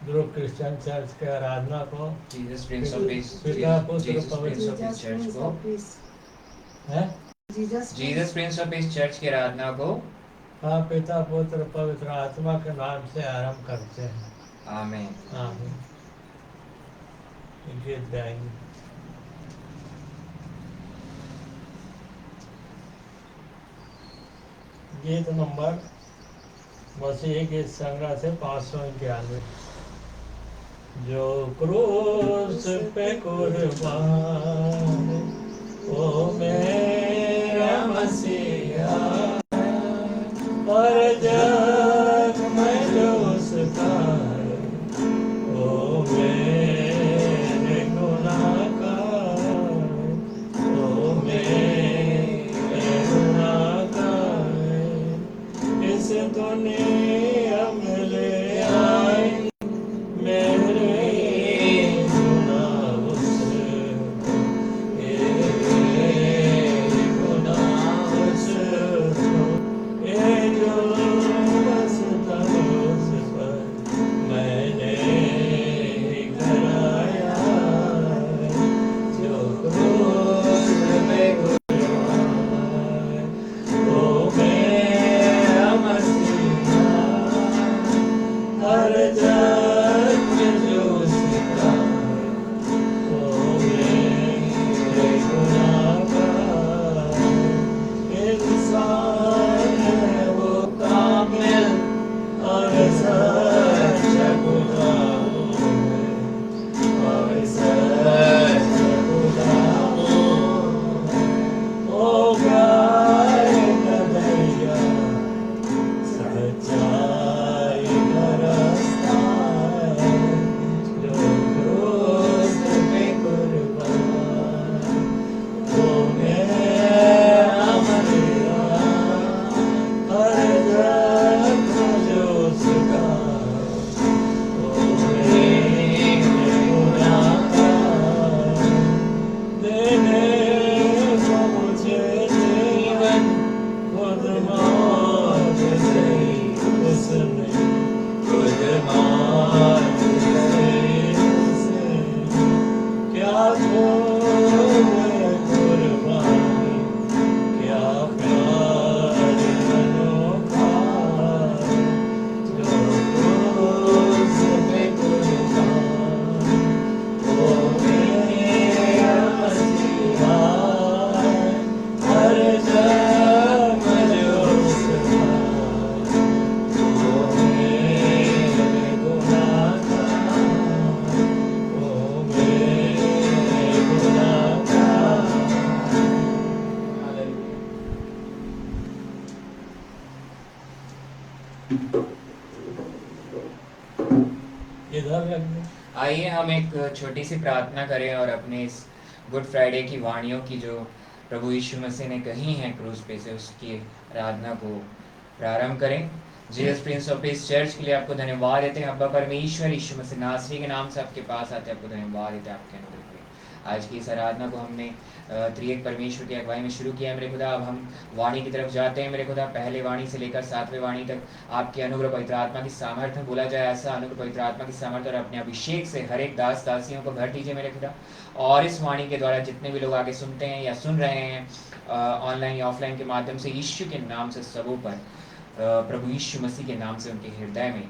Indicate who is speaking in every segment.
Speaker 1: Group Christian church के आराधना को,
Speaker 2: Jesus Prince of peace,
Speaker 1: पिता पुत्र
Speaker 2: जीसस प्रिंस
Speaker 1: पवित्र
Speaker 2: ऑफ पीस चर्च को,
Speaker 1: है
Speaker 2: Jesus Prince of peace church की आराधना को
Speaker 1: हाँ पिता पुत्र पवित्र आत्मा के नाम से आरंभ करते हैं।
Speaker 2: आमीन।
Speaker 1: आमीन। गीत गाएंगे। गीत नंबर मसीह गीत संग्रह से 591। जो क्रूस पे कुर्बान ओ मेरा मसीहा, और जग में जो उसका ओ मेरे गुनाहगार, ओ मेरे गुनाहगार, इस दुनिया में ले आए मेरे गुनाह उससे, गुनाह उससे, ये जो बसता उस पर मैंने कराया, जो क्रूस पे कुर्बान ओ मेरा मसीहा, हर जग में जो उसका ओ मेरे गुनाहगार, इंसान है वो कामिल और सच्चा गुलाम है, और सच्चा गुलाम है। ओ गाय कन्हैया सच्चाई का रास्ता है, जो क्रूस पे कुर्बान ओ मेरा मसीहा, हर जग में जो उसका ओ मेरे गुनाहगार, देने को मुझे जीवन खुद मौत से उसने, खुद मौत से उसने, क्या खोए कुर्बानी, क्या प्यार अनोखा, जो क्रूस पे कुर्बान ओ मेरा मसीहा, हर जग में जो उसका ओ मेरे गुनाहगार, ओ मेरे गुनाहगार। इधर रख दो।
Speaker 2: आइए हम एक छोटी सी प्रार्थना करें और अपने इस गुड फ्राइडे की वाणियों की जो प्रभु यीशु मसीह ने कही हैं क्रूस पे से, उसकी आराधना को प्रारंभ करें। Jesus Prince of peace church के लिए आपको धन्यवाद देते हैं अब्बा परमेश्वर, यीशु मसीह नासरी के नाम से आपके पास आते हैं, आपको धन्यवाद देते हैं आपके अनुग्रह के लिए। आज की इस आराधना को हमने त्रिएक परमेश्वर की अगुवाई में शुरू किया है मेरे खुदा। अब हम वाणी की तरफ जाते हैं मेरे खुदा। पहले वाणी से लेकर 7वें वाणी तक आपके अनुग्रह पवित्र आत्मा की सामर्थ्य में बोला जाए, ऐसा अनुग्रह पवित्र आत्मा की सामर्थ्य और अपने अभिषेक से हर एक दास दासियों को भर दीजिए मेरे खुदा। और इस वाणी के द्वारा जितने भी लोग आगे सुनते हैं या सुन रहे हैं ऑनलाइन या ऑफलाइन के माध्यम से, यीशु के नाम से सबों पर प्रभु यीशु मसीह के नाम से उनके हृदय में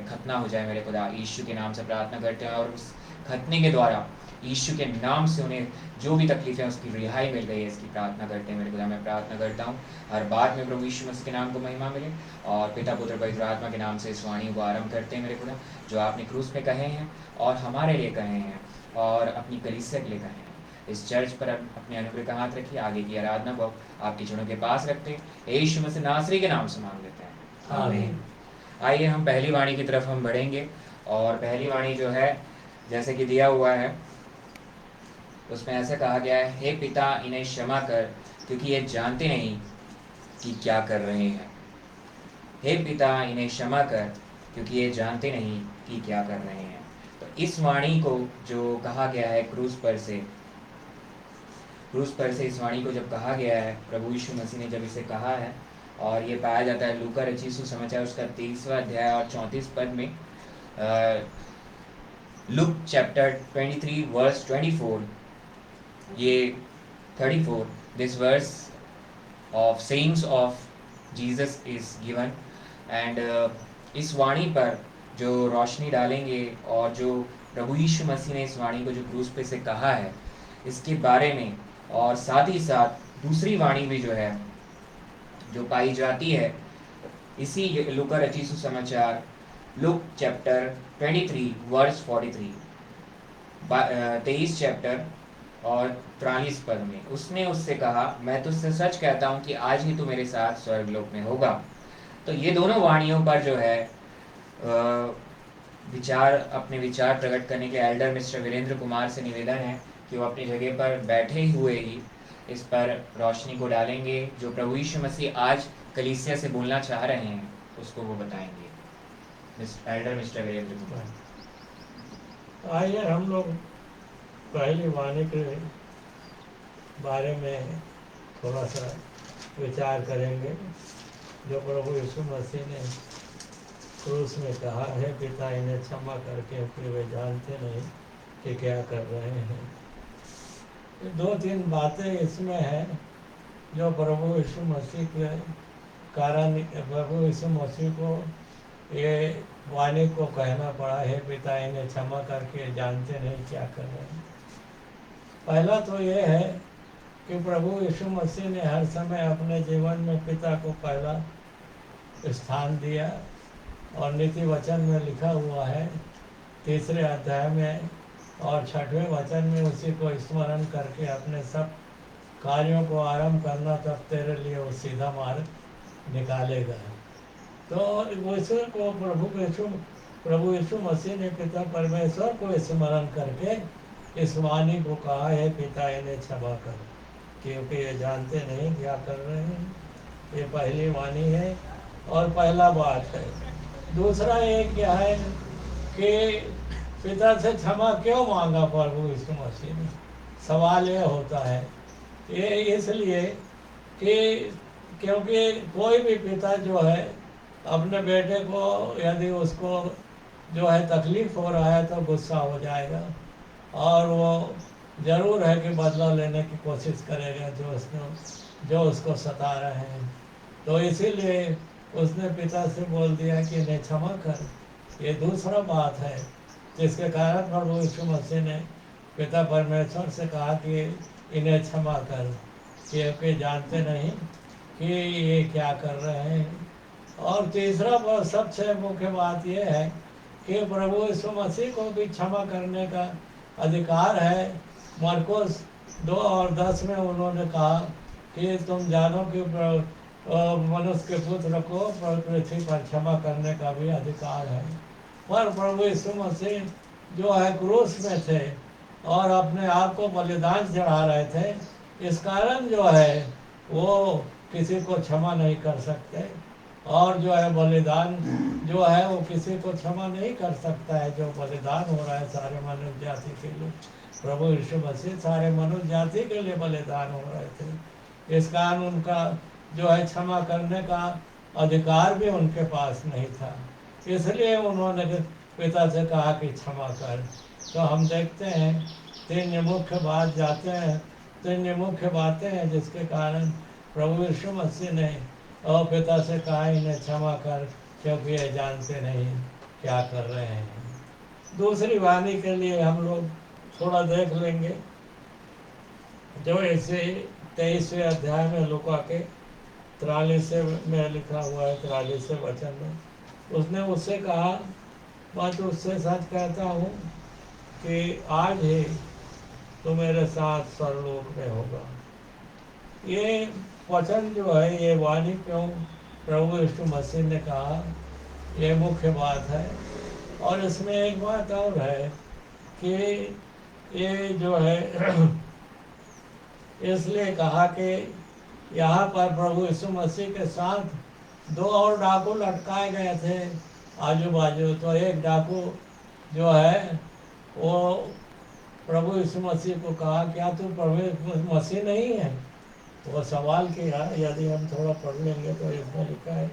Speaker 2: खतना हो जाए मेरे खुदा। यीशु के नाम से प्रार्थना करते हैं और उस खतने के द्वारा यीशु के नाम से उन्हें जो भी तकलीफें उसकी रिहाई मिल गई है, इसकी प्रार्थना करते हैं मेरे खुदा। मैं प्रार्थना करता हूँ हर बात में प्रभु यीशु मसीह के नाम को महिमा मिले। और पिता पुत्र पवित्र आत्मा के नाम से इस वाणी को आरंभ करते हैं मेरे खुदा, जो आपने क्रूस पे कहे हैं और हमारे लिए कहे हैं और अपनी कलीसिया के लिए कहे हैं। इस चर्च पर अपने अनुग्रह का हाथ रखिए। आगे की आराधना को आपकी चरणों के पास रखते हैं, यीशु मसीह नासरी के नाम से मांग लेते हैं, आमीन। आइए हम पहली वाणी की तरफ हम बढ़ेंगे। और पहली वाणी जो है जैसे कि दिया हुआ है उसमें ऐसा कहा गया है, हे पिता इन्हें क्षमा कर क्योंकि ये जानते नहीं कि क्या कर रहे हैं। हे पिता इन्हें क्षमा कर क्योंकि ये जानते नहीं कि क्या कर रहे हैं। तो इस वाणी को जो कहा गया है क्रूस पर से इस वाणी को जब कहा गया है, प्रभु यीशु मसीह ने जब इसे कहा है, और ये पाया जाता है लूका रचित सुसमाचार उसका 23वां अध्याय और 34 पद में। लुक चैप्टर 23 वर्स 24, ये 34, this verse of sayings of Jesus is given, and इस वाणी पर जो रोशनी डालेंगे और जो प्रभु यीशु मसीह ने इस वाणी को जो क्रूस पे से कहा है इसके बारे में, और साथ ही साथ दूसरी वाणी भी जो है जो पाई जाती है इसी लूका रचित सुसमाचार लुक चैप्टर 23 वर्स 43, 23 चैप्टर और 43 पद में उसने उससे कहा, मैं तुझसे सच कहता हूँ कि आज ही तू मेरे साथ स्वर्गलोक में होगा। तो ये दोनों वाणियों पर जो है अपने विचार प्रकट करने के एल्डर मिस्टर वीरेंद्र कुमार से निवेदन है कि वो अपनी जगह पर बैठे हुए ही इस पर रोशनी को डालेंगे। जो प्रभु यीशु मसीह आज कलीसिया से बोलना चाह रहे हैं उसको वो बताएंगे। Elder Mr Virendra Kumar.
Speaker 1: आइए हम लोग पहली वाणी के बारे में थोड़ा सा विचार करेंगे, जो प्रभु यीशु मसीह ने क्रूस में कहा है, पिता इन्हें क्षमा करके कि वे जानते नहीं कि क्या कर रहे हैं। दो तीन बातें इसमें हैं जो प्रभु यीशु मसीह के कारण प्रभु यीशु मसीह को ये वाणी को कहना पड़ा है, पिता इन्हें क्षमा करके जानते नहीं क्या कर रहे हैं। पहला तो ये है कि प्रभु यीशु मसीह ने हर समय अपने जीवन में पिता को पहला स्थान दिया, और नीति वचन में लिखा हुआ है 3 अध्याय में और 6वें वचन में उसी को स्मरण करके अपने सब कार्यों को आरंभ करना, तब तेरे लिए वो सीधा मार्ग निकालेगा। तो ईश्वर को प्रभु यीशु मसीह ने पिता परमेश्वर को स्मरण करके इस वाणी को कहा है, पिता इन्हें क्षमा कर क्योंकि ये जानते नहीं क्या कर रहे हैं। ये पहली वाणी है और पहला बात है। दूसरा ये क्या है कि पिता से क्षमा क्यों मांगा प्रभु यीशु मसीह ने? सवाल ये होता है, ये इसलिए कि क्योंकि कोई भी पिता जो है अपने बेटे को यदि उसको जो है तकलीफ हो रहा है तो गुस्सा हो जाएगा, और वो ज़रूर है कि बदला लेने की कोशिश करेगा जो उसको सता रहे हैं। तो इसीलिए उसने पिता से बोल दिया कि इन्हें क्षमा कर। ये दूसरा बात है जिसके कारण प्रभु यीशु मसीह ने पिता परमेश्वर से कहा कि इन्हें क्षमा कर क्योंकि जानते नहीं कि ये क्या कर रहे हैं। और तीसरा सबसे मुख्य बात यह है कि प्रभु यीशु मसीह को भी क्षमा करने का अधिकार है। मरकुस 2:10 में उन्होंने कहा कि तुम जानो कि मनुष्य के पुत्र को पृथ्वी पर क्षमा करने का भी अधिकार है। पर प्रभु यीशु मसीह जो है क्रूस में थे और अपने आप को बलिदान चढ़ा रहे थे, इस कारण जो है वो किसी को क्षमा नहीं कर सकते, और जो है बलिदान जो है वो किसी को क्षमा नहीं कर सकता है। जो बलिदान हो रहा है सारे मनुष्य जाति के लिए, प्रभु यीशु मसीह सारे मनुष्य जाति के लिए बलिदान हो रहे थे। इस कारण उनका जो है क्षमा करने का अधिकार भी उनके पास नहीं था, इसलिए उन्होंने पिता से कहा कि क्षमा कर। तो हम देखते हैं तीन मुख्य बातें हैं जिसके कारण प्रभु यीशु मसीह ने और पिता से कहा इन्हें क्षमा कर क्योंकि ये जानते नहीं क्या कर रहे हैं। दूसरी वाणी के लिए हम लोग थोड़ा देख लेंगे, जो इसे 23वें अध्याय में लूका के 43 में लिखा हुआ है, 43 वचन में उसने उससे कहा, मैं तो उससे सच कहता हूँ कि आज ही तो मेरे साथ स्वर्गलोक में होगा। ये वचन जो है, ये वाणी क्यों प्रभु यीशु मसीह ने कहा, ये मुख्य बात है। और इसमें एक बात और है कि ये जो है इसलिए कहा कि यहाँ पर प्रभु यीशु मसीह के साथ 2 और डाकू लटकाए गए थे आजू बाजू। तो एक डाकू जो है वो प्रभु यीशु मसीह को कहा, क्या तू प्रभु मसीह नहीं है? वो सवाल किया। यदि हम थोड़ा पढ़ लेंगे तो इसमें लिखा है,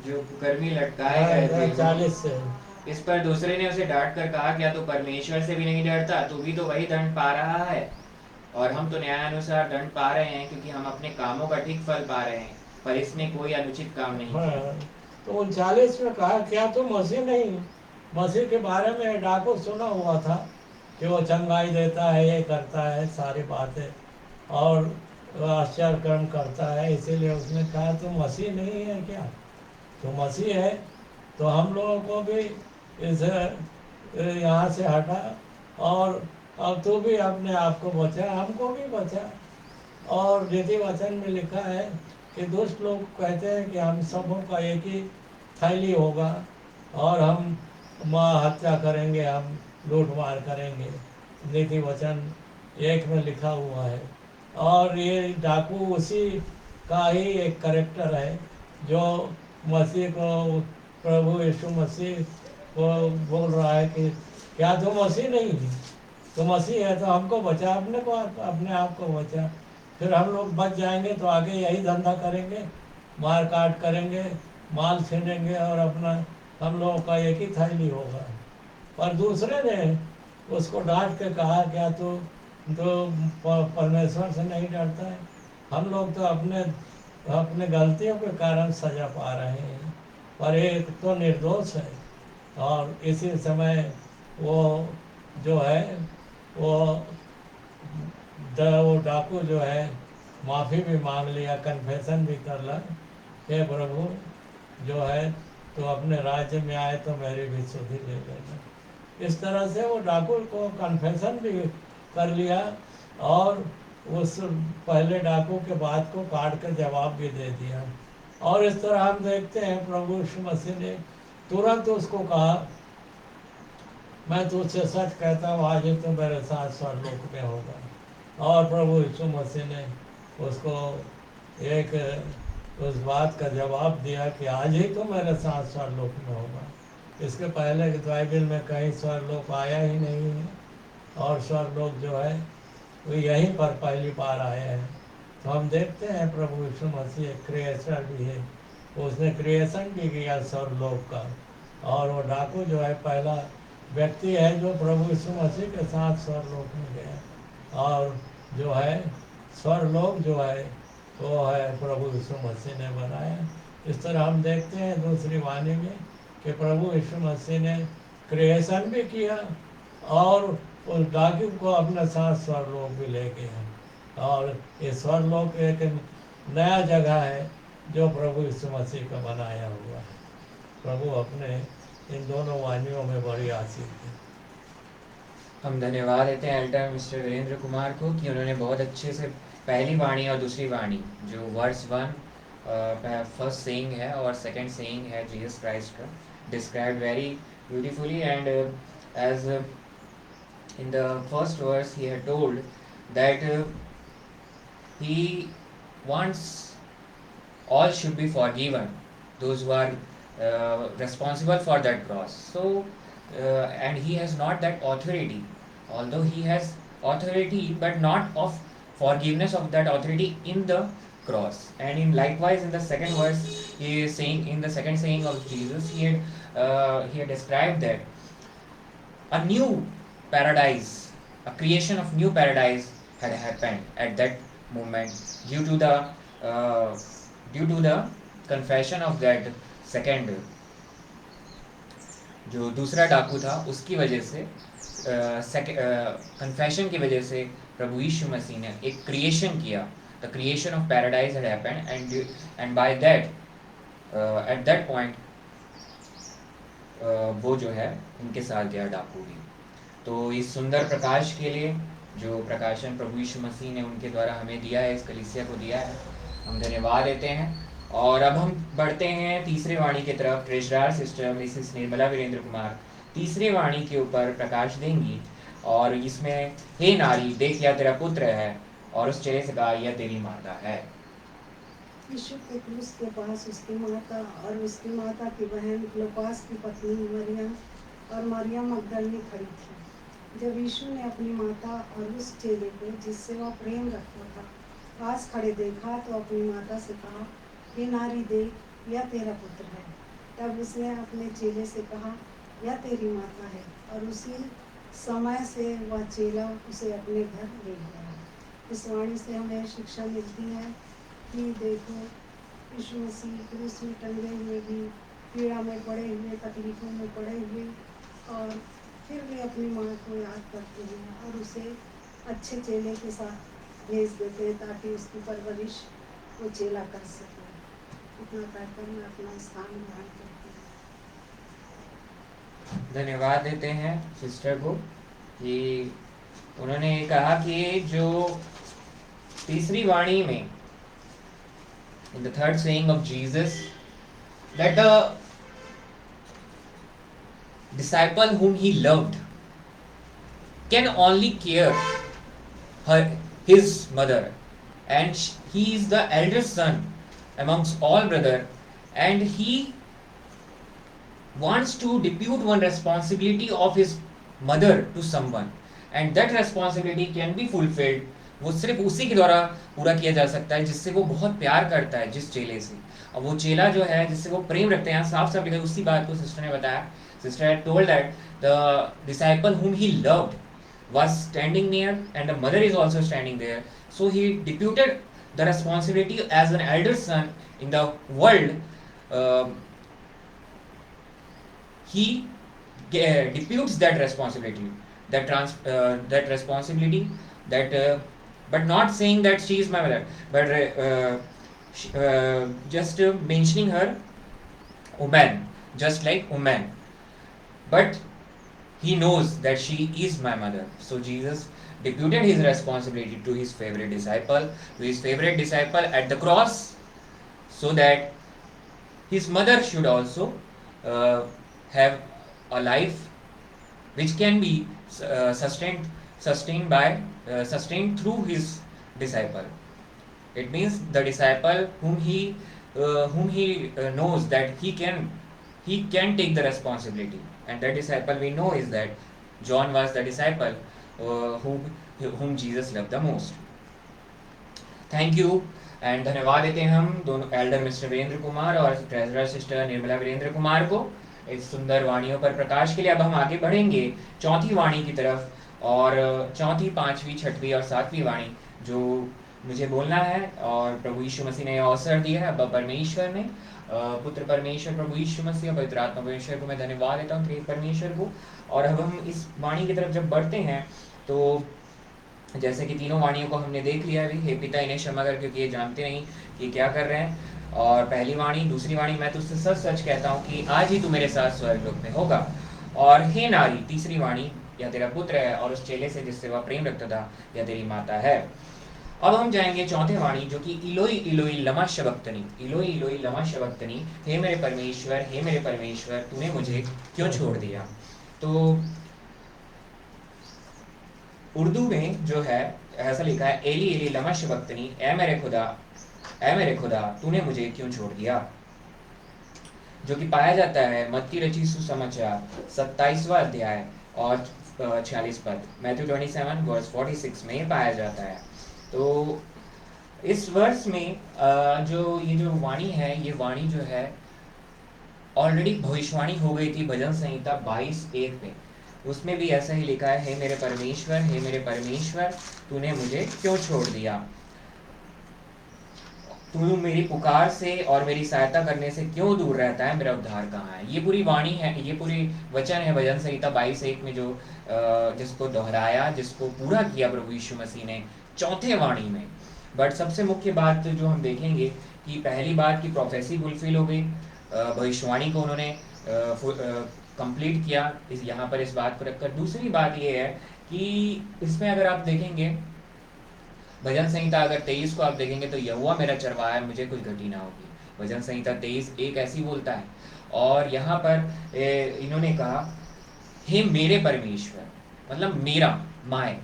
Speaker 2: जो कुकर्मी लटकाए गए थे,
Speaker 1: 40 से।
Speaker 2: इस पर दूसरे ने उसे डांट कर कहा, क्या तो परमेश्वर से भी नहीं डरता? तू भी तो वही दंड पा रहा है, और हम तो न्यायानुसार दंड पा रहे हैं, क्योंकि हम अपने कामों का ठीक फल पा रहे हैं, पर इसने कोई अनुचित काम नहीं किया।
Speaker 1: हाँ, तो 39 में कहा, क्या तुम मसीह नहीं? मसीह के बारे में डाकू सुना हुआ था कि वो चंगाई देता है, ये करता है सारी बातें, और आश्चर्य कर्म करता है, इसीलिए उसने कहा तुम मसीह नहीं है क्या? तो मसीह है तो हम लोगों को भी इस यहाँ से हटा, और अब तू भी अपने आप को बचा, हमको भी बचा। और नीति वचन में लिखा है कि दुष्ट लोग कहते हैं कि हम सबों का एक ही थैली होगा, और हम हत्या करेंगे, हम लूट मार करेंगे। नीति वचन 1 में लिखा हुआ है। और ये डाकू उसी का ही एक करेक्टर है जो मसीह को, प्रभु यीशु मसीह को बोल रहा है कि क्या तुम मसीह नहीं है? तो मसीह है तो हमको बचा, अपने आप को बचा। फिर हम लोग बच जाएंगे तो आगे यही धंधा करेंगे, मार काट करेंगे, माल छीनेंगे, और अपना हम लोगों का एक ही थैली होगा। पर दूसरे ने उसको डांट के कहा, क्या तू तो परमेश्वर से नहीं डरता है? हम लोग तो अपने अपने गलतियों के कारण सजा पा रहे हैं, पर एक तो निर्दोष है। और इसी समय वो जो है वो वो डाकू जो है माफ़ी भी मांग लिया, कन्फेशन भी कर ला, हे प्रभु जो है तो अपने राज्य में आए तो मेरी भी सुधि ले लेना। इस तरह से वो डाकू को कन्फेशन भी कर लिया, और उस पहले डाकू के बात को काट कर जवाब भी दे दिया। और इस तरह हम देखते हैं प्रभु यीशु मसीह ने तुरंत उसको कहा, मैं तुझसे सच कहता हूँ आज ही तो मेरे साथ स्वर्गलोक में होगा। और प्रभु यीशु मसीह ने उसको एक उस बात का जवाब दिया कि आज ही तो मेरे साथ स्वर्गलोक में होगा। इसके पहले बाइबल में कहीं स्वर्गलोक आया ही नहीं है, और स्वर्गलोक जो है वो यहीं पर पहली बार आया है। तो हम देखते हैं प्रभु यीशु मसीह एक क्रिएटर भी है, उसने क्रिएशन भी किया स्वर्गलोक का। और वो डाकू जो है पहला व्यक्ति है जो प्रभु यीशु मसीह के साथ स्वर्गलोक में गया। और जो है स्वर्गलोक जो है वो है प्रभु यीशु मसीह ने बनाया। इस तरह हम देखते हैं दूसरी वाणी में कि प्रभु यीशु मसीह ने क्रिएशन भी किया, और उस डाकू को अपने साथ स्वर्गलोक भी ले गया। और ये स्वर्गलोक एक नया जगह है जो प्रभु यीशु मसीह का बनाया हुआ है। प्रभु अपने इन दोनों वाणियों में बड़ी आशीष दी।
Speaker 2: हम धन्यवाद देते हैं एल्डर मिस्टर वीरेंद्र कुमार को कि उन्होंने बहुत अच्छे से पहली वाणी और दूसरी वाणी जो वर्स 1 फर्स्ट सेइंग है और सेकंड सेइंग है जीसस क्राइस्ट का, describe very beautifully. And as in the first verse he had told that he wants all should be forgiven, those who are responsible for that cross. So and he has not that authority, although he has authority but not of forgiveness of that authority in the cross. And in likewise in the second verse he is saying, in the second saying of Jesus, he had described that a new paradise, a creation of new paradise had happened at that moment due to the confession of that second, जो दूसरा डाकू था उसकी वजह से, confession की वजह से प्रभु यीशु मसीह ने एक क्रिएशन किया, the creation of paradise had happened, and by that at that point वो जो है उनके साथ गया डाकू भी। तो इस सुंदर प्रकाश के लिए जो प्रकाशन प्रभु यीशु मसीह ने उनके द्वारा हमें दिया है, इस कलीसिया को दिया है, हम धन्यवाद देते हैं। और अब हम बढ़ते हैं तीसरे वाणी की तरफ। Treasurer sister Mrs Nirmala Virendra Kumar तीसरे वाणी के ऊपर प्रकाश देंगी, और इसमें हे नारी देख यह तेरा पुत्र है, और उस चेहरे से कहा यह तेरी माता है।
Speaker 3: यीशु के क्रूस के पास उसकी माता और उसकी माता की बहन क्लोपास की पत्नी मरियम और मरियम मगदलिनी खड़ी थी। जब यीशु ने अपनी माता और उस चेले को जिससे वह प्रेम रखता था पास खड़े देखा तो अपनी माता से कहा, हे नारी देख यह तेरा पुत्र है। तब उसने अपने चेले से कहा, यह तेरी माता है। और उसी समय से वह चेला उसे अपने घर ले गया। इस वाणी से हमें शिक्षा मिलती है कि देखो, यीशु मसीह क्रूस में टंगे हुए भी, पीड़ा में पड़े हुए, तकलीफों में पड़े हुए, और फिर भी अपनी माँ को याद करते हैं और उसे अच्छे चेले के साथ भेज देते हैं ताकि उसकी परवरिश वो चेला कर सके। इतना कहकर मैं अपना स्थान ग्रहण करती हूँ।
Speaker 2: धन्यवाद देते हैं सिस्टर को कि उन्होंने कहा कि जो तीसरी वाणी में, in the third saying of Jesus, that a disciple whom he loved can only care his mother, and he is the eldest son amongst all brother, and he wants to depute one responsibility of his mother to someone, and that responsibility can be fulfilled, वो सिर्फ उसी के द्वारा पूरा किया जा सकता है जिससे वो बहुत प्यार करता है, जिस चेले से। और वो चेला जो है जिससे वो प्रेम रखते हैं, साफ साफ लिखा उसी बात को सिस्टर ने बताया। Sister had told that the disciple whom he loved was standing near and the mother is also standing there, so he deputed the responsibility as an elder son in the world. He deputes that responsibility, that responsibility, that but not saying that she is my mother, but just mentioning her woman, just like woman, but he knows that she is my mother. So Jesus deputed his responsibility to his favorite disciple at the cross, so that his mother should also have a life which can be sustained through his disciple. It means the disciple whom he knows that he can take the responsibility, and that disciple we know is that John was the disciple whom Jesus loved the most. Thank you, and धन्यवाद देते हैं हम दोनों Elder Mr Virendra Kumar और treasurer sister Nirmala Virendra Kumar को इस सुंदर वाणियों पर प्रकाश के लिए। अब हम आगे बढ़ेंगे चौथी वाणी की तरफ, और चौथी, पांचवी, छठवीं और सातवीं वाणी जो मुझे बोलना है, और प्रभु यीशु मसीह ने अवसर दिया है। अब परमेश्वर ने, पुत्र परमेश्वर प्रभु यीशु मसीह और पवित्र आत्मा परमेश्वर को मैं धन्यवाद देता हूँ, त्रिएक परमेश्वर को। और अब हम इस वाणी की तरफ जब बढ़ते हैं तो जैसे कि तीनों वाणियों को हमने देख लिया अभी, हे पिता इन्हें क्षमा कर क्योंकि ये जानते नहीं कि क्या कर रहे हैं। और पहली वाणी, दूसरी वाणी, मैं तुझसे सच सच कहता हूँ कि आज ही तू मेरे साथ स्वर्गलोक में होगा। और हे नारी, तीसरी वाणी, यह तेरा पुत्र है, और उस चेले से जिससे वह प्रेम रखता था, यह तेरी माता है। अब हम जाएंगे चौथे वाणी जो कि इलोई इलोई लमा शबक्तनी, इलोई इलोई लमा शबक्तनी, हे मेरे परमेश्वर, हे मेरे परमेश्वर, तूने मुझे क्यों छोड़ दिया। तो उर्दू में जो है ऐसा लिखा है, एली एली लमा शबक्तनी, ए मेरे खुदा तूने मुझे क्यों छोड़ दिया, जो कि पाया जाता है मत्ती रचित सुसमाचार 27वां अध्याय और 46 पद, मैथ्यू 27 वर्स 46 में पाया जाता है। तो इस वर्ष में जो वाणी है, ये वाणी जो है ऑलरेडी भविष्यवाणी हो गई थी भजन संहिता 22:1 में, उसमें भी ऐसा ही लिखा है, हे मेरे परमेश्वर तूने मुझे क्यों छोड़ दिया, तू मेरी पुकार से और मेरी सहायता करने से क्यों दूर रहता है, मेरा उद्धार कहाँ है। ये पूरी वाणी है, ये पूरी वचन है भजन संहिता 22:1 में, जो जिसको दोहराया, जिसको पूरा किया प्रभु यीशु मसीह ने चौथे वाणी में। बट सबसे मुख्य बात जो हम देखेंगे कि पहली बात की प्रोफेसी फुलफिल हो गई, भविष्यवाणी को उन्होंने कंप्लीट किया यहाँ पर इस बात को रखकर। दूसरी बात ये है कि इसमें अगर आप देखेंगे भजन संहिता अगर 23 को आप देखेंगे तो यहोवा मेरा चरवाहा है, मुझे कुछ घटी ना होगी। भजन संहिता 23:1 ऐसी बोलता है। और यहाँ पर इन्होंने कहा हे मेरे परमेश्वर, मतलब मेरा, माय,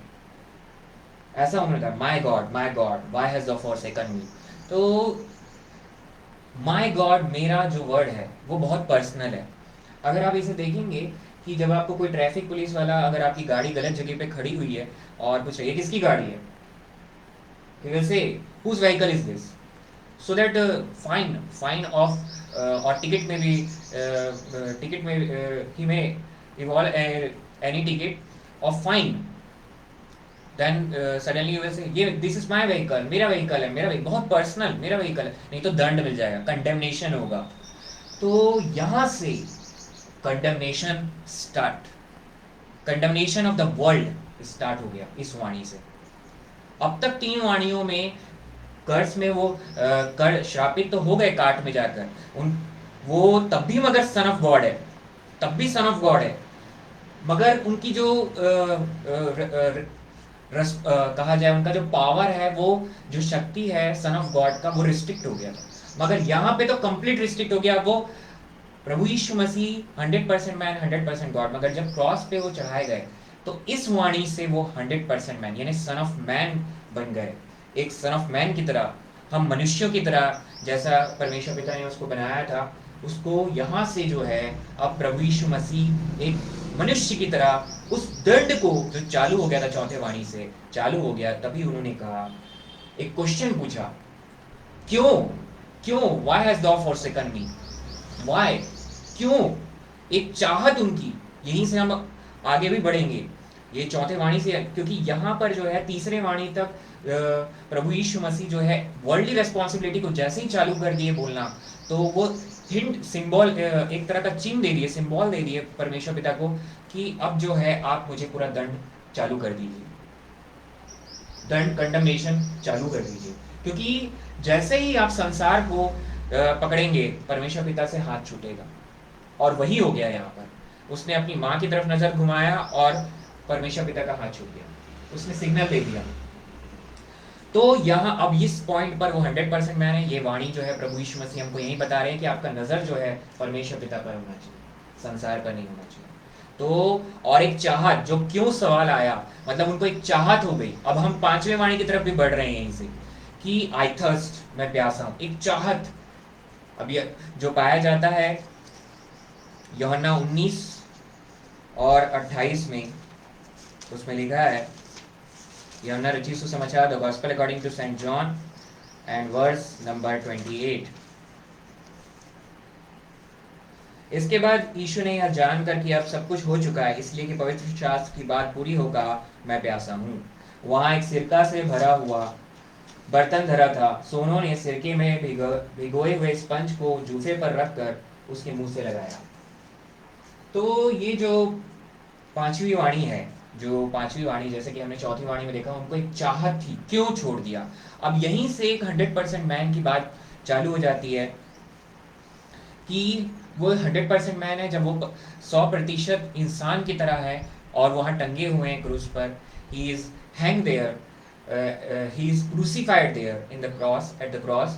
Speaker 2: ऐसा उन्होंने कहा, my God why has thou forsaken me। तो माय गॉड, मेरा जो वर्ड है वो बहुत पर्सनल है। अगर आप इसे देखेंगे कि जब आपको कोई ट्रैफिक पुलिस वाला, अगर आपकी गाड़ी गलत जगह पे खड़ी हुई है और पूछ रही है किसकी गाड़ी है, he will say whose vehicle is this, so that fine of or ticket may be ticket may he may evolve any ticket of fine, then suddenly you will say ये this is my vehicle, मेरा vehicle है, मेरा बहुत personal मेरा vehicle है, नहीं तो दंड मिल जाएगा, कंडेमनेशन होगा। तो यहाँ से condemnation start, condemnation of the world start हो गया इस वाणी से। अब तक 3 वाणियों में कर्स में वो कर श्रापित तो हो गए काट में जाकर, उन वो तब भी मगर सन ऑफ गॉड है, तब भी सन ऑफ गॉड है, मगर उनकी जो कहा जाए उनका जो पावर है, वो जो शक्ति है सन ऑफ गॉड का, वो रिस्ट्रिक्ट हो गया था। मगर यहाँ पे तो कंप्लीट रिस्ट्रिक्ट हो गया। वो प्रभु यीशु मसीह 100% मैन 100% गॉड, मगर जब क्रॉस पे वो चढ़ाए गए तो इस वाणी से वो 100% मैन यानी सन ऑफ मैन बन गए। एक सन ऑफ मैन की तरह, हम मनुष्यों की तरह जैसा परमेश्वर पिता ने उसको बनाया था, उसको यहाँ से जो है अब प्रभु यीशु मसीह एक मनुष्य की तरह उस दंड को जो चालू हो गया था चौथे वाणी से चालू हो गया। तभी उन्होंने कहा, एक क्वेश्चन पूछा, क्यों क्यों why has thou forsaken me, why, क्यों, एक चाहत उनकी। यहीं से हम आगे भी बढ़ेंगे ये चौथे वाणी से, क्योंकि यहाँ पर जो है तीसरे वाणी तक प्रभु यीशु मसीह जो है वर्ल्डली रेस्पॉन्सिबिलिटी को जैसे ही चालू कर दिए बोलना, तो वो हिंट सिंबल एक तरह का चिन्ह दे दिए, सिंबल दे दिए परमेश्वर पिता को कि अब जो है आप मुझे पूरा दंड चालू कर दीजिए, दंड कंडमनेशन चालू कर दीजिए। क्योंकि जैसे ही आप संसार को पकड़ेंगे परमेश्वर पिता से हाथ छूटेगा, और वही हो गया यहाँ पर। उसने अपनी माँ की तरफ नजर घुमाया और परमेश्वर पिता का हाथ छूट गया, उसने सिग्नल दे दिया। तो यहाँ अब इस पॉइंट पर वो 100% मैन है। ये वाणी जो है प्रभु यीशु मसीह हमको यही बता रहे हैं कि आपका नजर जो है परमेश्वर पिता पर होना चाहिए, संसार पर नहीं होना चाहिए। तो और एक चाहत, जो क्यों सवाल आया, मतलब उनको एक चाहत हो गई। अब हम 5वें वाणी की तरफ भी बढ़ रहे हैं यहीं से कि आई थर्स्ट, मैं प्यासा हूं, एक चाहत। अब ये जो पाया जाता है यूहन्ना 19 और 28 में, उसमें लिखा है, यूहन्ना रचित सुसमाचार the gospel according to saint John and verse number 28। इसके बाद यीशु ने यह जानकर कि अब सब कुछ हो चुका है, इसलिए कि पवित्र शास्त्र की बात पूरी हो, कहा मैं प्यासा हूँ। वहां एक सिरका से भरा हुआ बर्तन धरा था। सोनों ने सिरके में भिगोए हुए स्पंज को जूफे पर रखकर उसके मुंह से लगाया। तो ये जो 5वीं वाणी है, जो 5वीं वाणी, जैसे कि हमने चौथी वाणी में देखा, उनको एक चाहत थी, क्यों छोड़ दिया। अब यहीं से एक 100% मैन की बात चालू हो जाती है कि वो 100% मैन है जब वो 100% इंसान की तरह है और वहाँ टंगे हुए हैं क्रूस पर। He is hang there, he is crucified there in the cross, at the cross,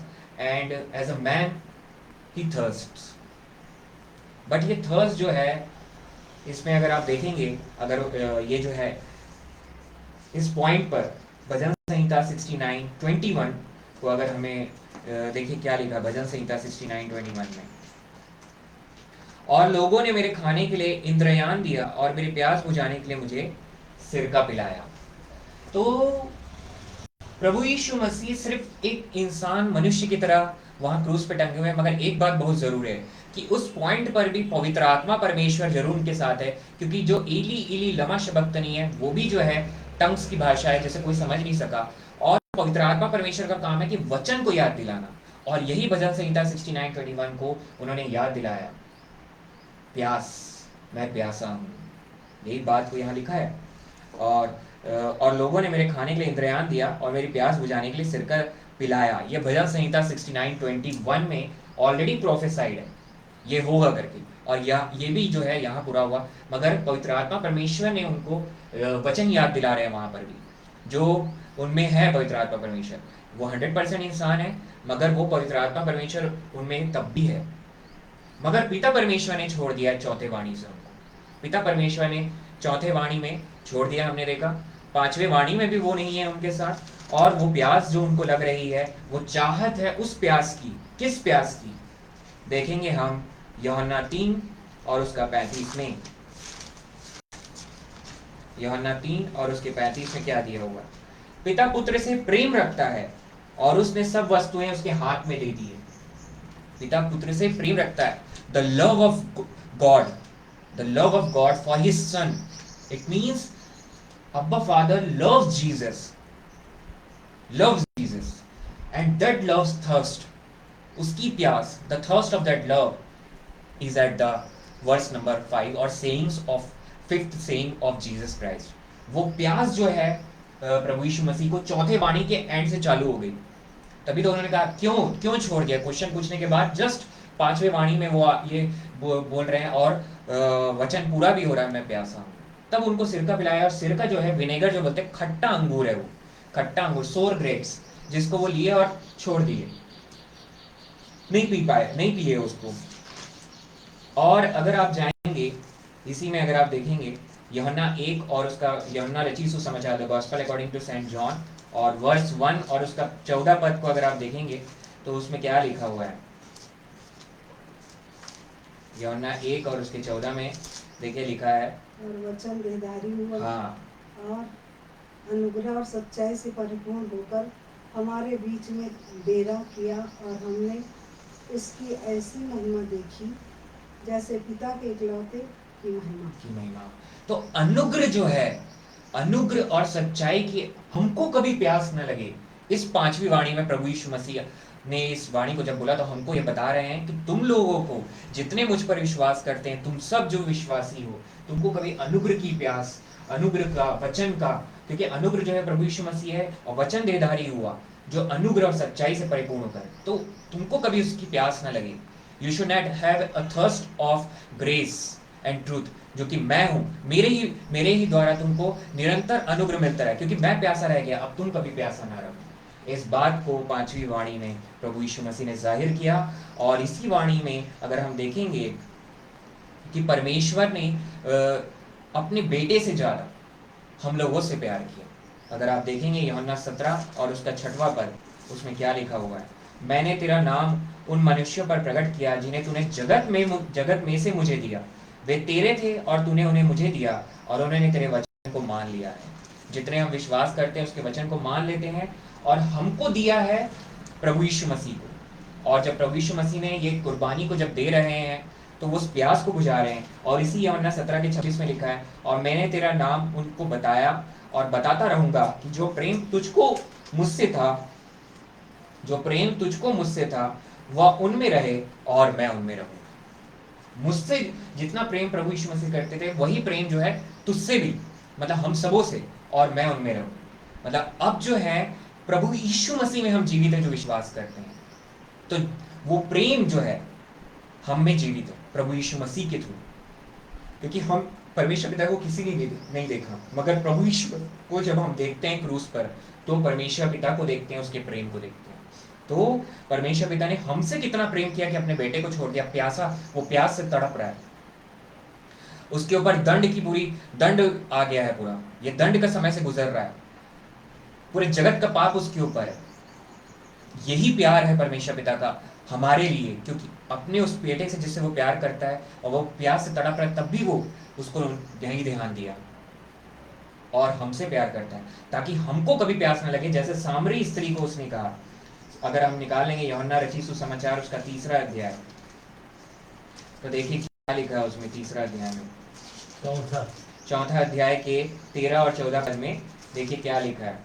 Speaker 2: and as a man he thirsts. But ये thirst जो है, इसमें अगर आप देखेंगे, अगर ये जो है इस पॉइंट पर भजन संहिता 69:21 को अगर हमें देखिए क्या लिखा भजन संहिता 69:21 में, और लोगों ने मेरे खाने के लिए इंद्रयान दिया और मेरी प्यास बुझाने के लिए मुझे सिरका पिलाया। तो प्रभु यीशु मसीह सिर्फ एक इंसान, मनुष्य की तरह वहां क्रूस पे टंगे हुए हैं, मगर एक बात बहुत जरूरी है कि उस पॉइंट पर भी पवित्र आत्मा परमेश्वर जरूर उनके साथ है, क्योंकि जो इली इली लमा शबक्तनी है वो भी जो है टंग्स की भाषा है, जैसे कोई समझ नहीं सका। और पवित्र आत्मा परमेश्वर का काम है कि वचन को याद दिलाना, और यही भजन संहिता 69:21 को उन्होंने याद दिलाया, प्यास, मैं प्यासा हूँ, यही बात को यहाँ लिखा है। और लोगों ने मेरे खाने के लिए इंद्रयान दिया और मेरी प्यास बुझाने के लिए सिरका पिलाया। ये भजन संहिता 69:21 में ऑलरेडी प्रोफेसाइड है, ये होगा करके, और ये भी जो है यहाँ पूरा हुआ। मगर पवित्र आत्मा परमेश्वर ने उनको वचन याद दिला रहे हैं वहां पर भी, जो उनमें है पवित्र आत्मा परमेश्वर। वो 100% इंसान है, मगर वो पवित्र आत्मा परमेश्वर उनमें तब भी है। मगर पिता परमेश्वर ने छोड़ दिया चौथे वाणी से उनको, पिता परमेश्वर ने चौथे वाणी में छोड़ दिया, हमने देखा। 5वें वाणी में भी वो नहीं है उनके साथ, और वो प्यास जो उनको लग रही है, वो चाहत है उस प्यास की। किस प्यास की देखेंगे हम यूहन्ना 3 और उसका 35 में। यूहन्ना 3 और उसके 35 में क्या दिया हुआ, पिता पुत्र से प्रेम रखता है और उसने सब वस्तुएं उसके हाथ में दे दी है। पिता पुत्र से प्रेम रखता है। The love of God, the love of God for his son, it means अब्बा father loves Jesus, and that love's thirst, उसकी प्यास, the thirst of that love is at the verse number 5 और sayings of 5th saying of Jesus Christ। वो प्यास जो है प्रभु यीशु मसीह को चौथे वाणी के एंड से चालू हो गई। तभी तो उन्होंने कहा क्यों छोड़ दिया, क्वेश्चन पूछने के बाद जस्ट 5वें वाणी में वो ये बोल रहे हैं और वचन पूरा भी हो रहा है, मैं प्यासा हूँ। तब उनको सिरका पिलाया, और सिरका जो है विनेगर जो बोलते हैं, खट्टा अंगूर है, वो खट्टा अंगूर, सोर ग्रेप्स, जिसको वो लिए और छोड़ दिए, नहीं पी पाए, नहीं पिए उसको। और अगर आप जाएंगे इसी में, अगर आप देखेंगे यूहन्ना 1 और उसका यूहन्ना रचित सुसमाचार the gospel according to saint John और वर्स 1 और उसका 14 पद को अगर आप देखेंगे तो उसमें क्या लिखा हुआ है। यूहन्ना 1 और उसके 14 में देखिए लिखा है,
Speaker 3: और वचन देहधारी हुआ,
Speaker 2: हाँ,
Speaker 3: और अनुग्रह और सच्चाई से परिपूर्ण होकर हमारे बीच में डेरा किया, और हमने उसकी ऐसी महिमा देखी जैसे पिता के इकलौते की महिमा।
Speaker 2: तो अनुग्रह जो है, अनुग्रह और सच्चाई की हमको कभी प्यास न लगे। इस 5वीं वाणी में प्रभु यीशु मसीह ने इस वाणी को जब बोला तो हमको ये बता रहे हैं कि तुम लोगों को, जितने मुझ पर विश्वास करते हैं, तुम सब जो विश्वासी हो, तुमको कभी अनुग्रह की प्यास, अनुग्रह का, वचन का, क्योंकि अनुग्रह जो है प्रभु यीशु मसीह है और वचन देहधारी हुआ जो अनुग्रह और सच्चाई से परिपूर्ण होकर, तो तुमको कभी उसकी प्यास ना लगे। You should not have a thirst of grace and truth, जो कि मैं हूं, मेरे ही द्वारा तुमको निरंतर अनुग्रह मिलता है, क्योंकि मैं प्यासा रह गया, अब तुम कभी प्यासा ना रहो। इस बात को 5वीं वाणी में प्रभु यीशु मसीह ने जाहिर किया। और इसी वाणी में अगर हम देखेंगे कि परमेश्वर ने अपने बेटे से ज्यादा हम लोगों से प्यार किया। अगर आप देखेंगे यूहन्ना 17 और उसका 6वां पद, उसमें क्या लिखा हुआ है, मैंने तेरा नाम उन मनुष्यों पर प्रकट किया जिन्हें तूने जगत में से मुझे दिया, वे तेरे थे और तूने उन्हें मुझे दिया और उन्होंने तेरे वचन को मान लिया है। जितने हम विश्वास करते हैं उसके वचन को मान लेते हैं, और हमको दिया है प्रभु यीशु मसीह को। और जब प्रभु यीशु मसीह ने ये कुर्बानी को जब दे रहे हैं तो वो उस प्यास को बुझा रहे हैं। और इसी यूहन्ना 17 के 26 में लिखा है, और मैंने तेरा नाम उनको बताया और बताता रहूंगा कि जो प्रेम तुझको मुझसे था वह उनमें रहे और मैं उनमें रहूं। मुझसे जितना प्रेम प्रभु यीशु मसीह करते थे, वही प्रेम जो है तुझसे भी, मतलब हम सबों से, और मैं उनमें रहूं। मतलब अब जो है प्रभु यीशु मसीह में हम जीवित हैं जो विश्वास करते हैं, तो वो प्रेम जो है हम में जीवित है प्रभु यीशु मसीह के थ्रू। क्योंकि हम परमेश्वर पिता को किसी ने नहीं देखा, मगर प्रभु यीशु को जब हम देखते हैं क्रूस पर, तो परमेश्वर पिता को देखते हैं, उसके प्रेम को देखते हैं। तो परमेश्वर पिता ने हमसे कितना प्रेम किया कि अपने बेटे को छोड़ दिया। प्यासा, वो प्यास से तड़प रहा है, उसके ऊपर दंड आ गया है, पूरा ये दंड का समय से गुजर रहा है, पूरे जगत का पाप उसके ऊपर है। यही प्यार है परमेश्वर पिता का हमारे लिए, क्योंकि अपने उस बेटे से जिससे वो प्यार करता है और वो प्यास से तड़प रहा है, तब भी वो उसको यही ध्यान दिया और हमसे प्यार करता है, ताकि हमको कभी प्यास न लगे। जैसे सामरी स्त्री को उसने कहा, अगर हम निकाल लेंगे यूहन्ना रचित सुसमाचार उसका 3रा अध्याय, तो देखिए क्या लिखा है उसमें 3रा अध्याय में, चौथा अध्याय के 13 और 14 पद में देखिए क्या लिखा है।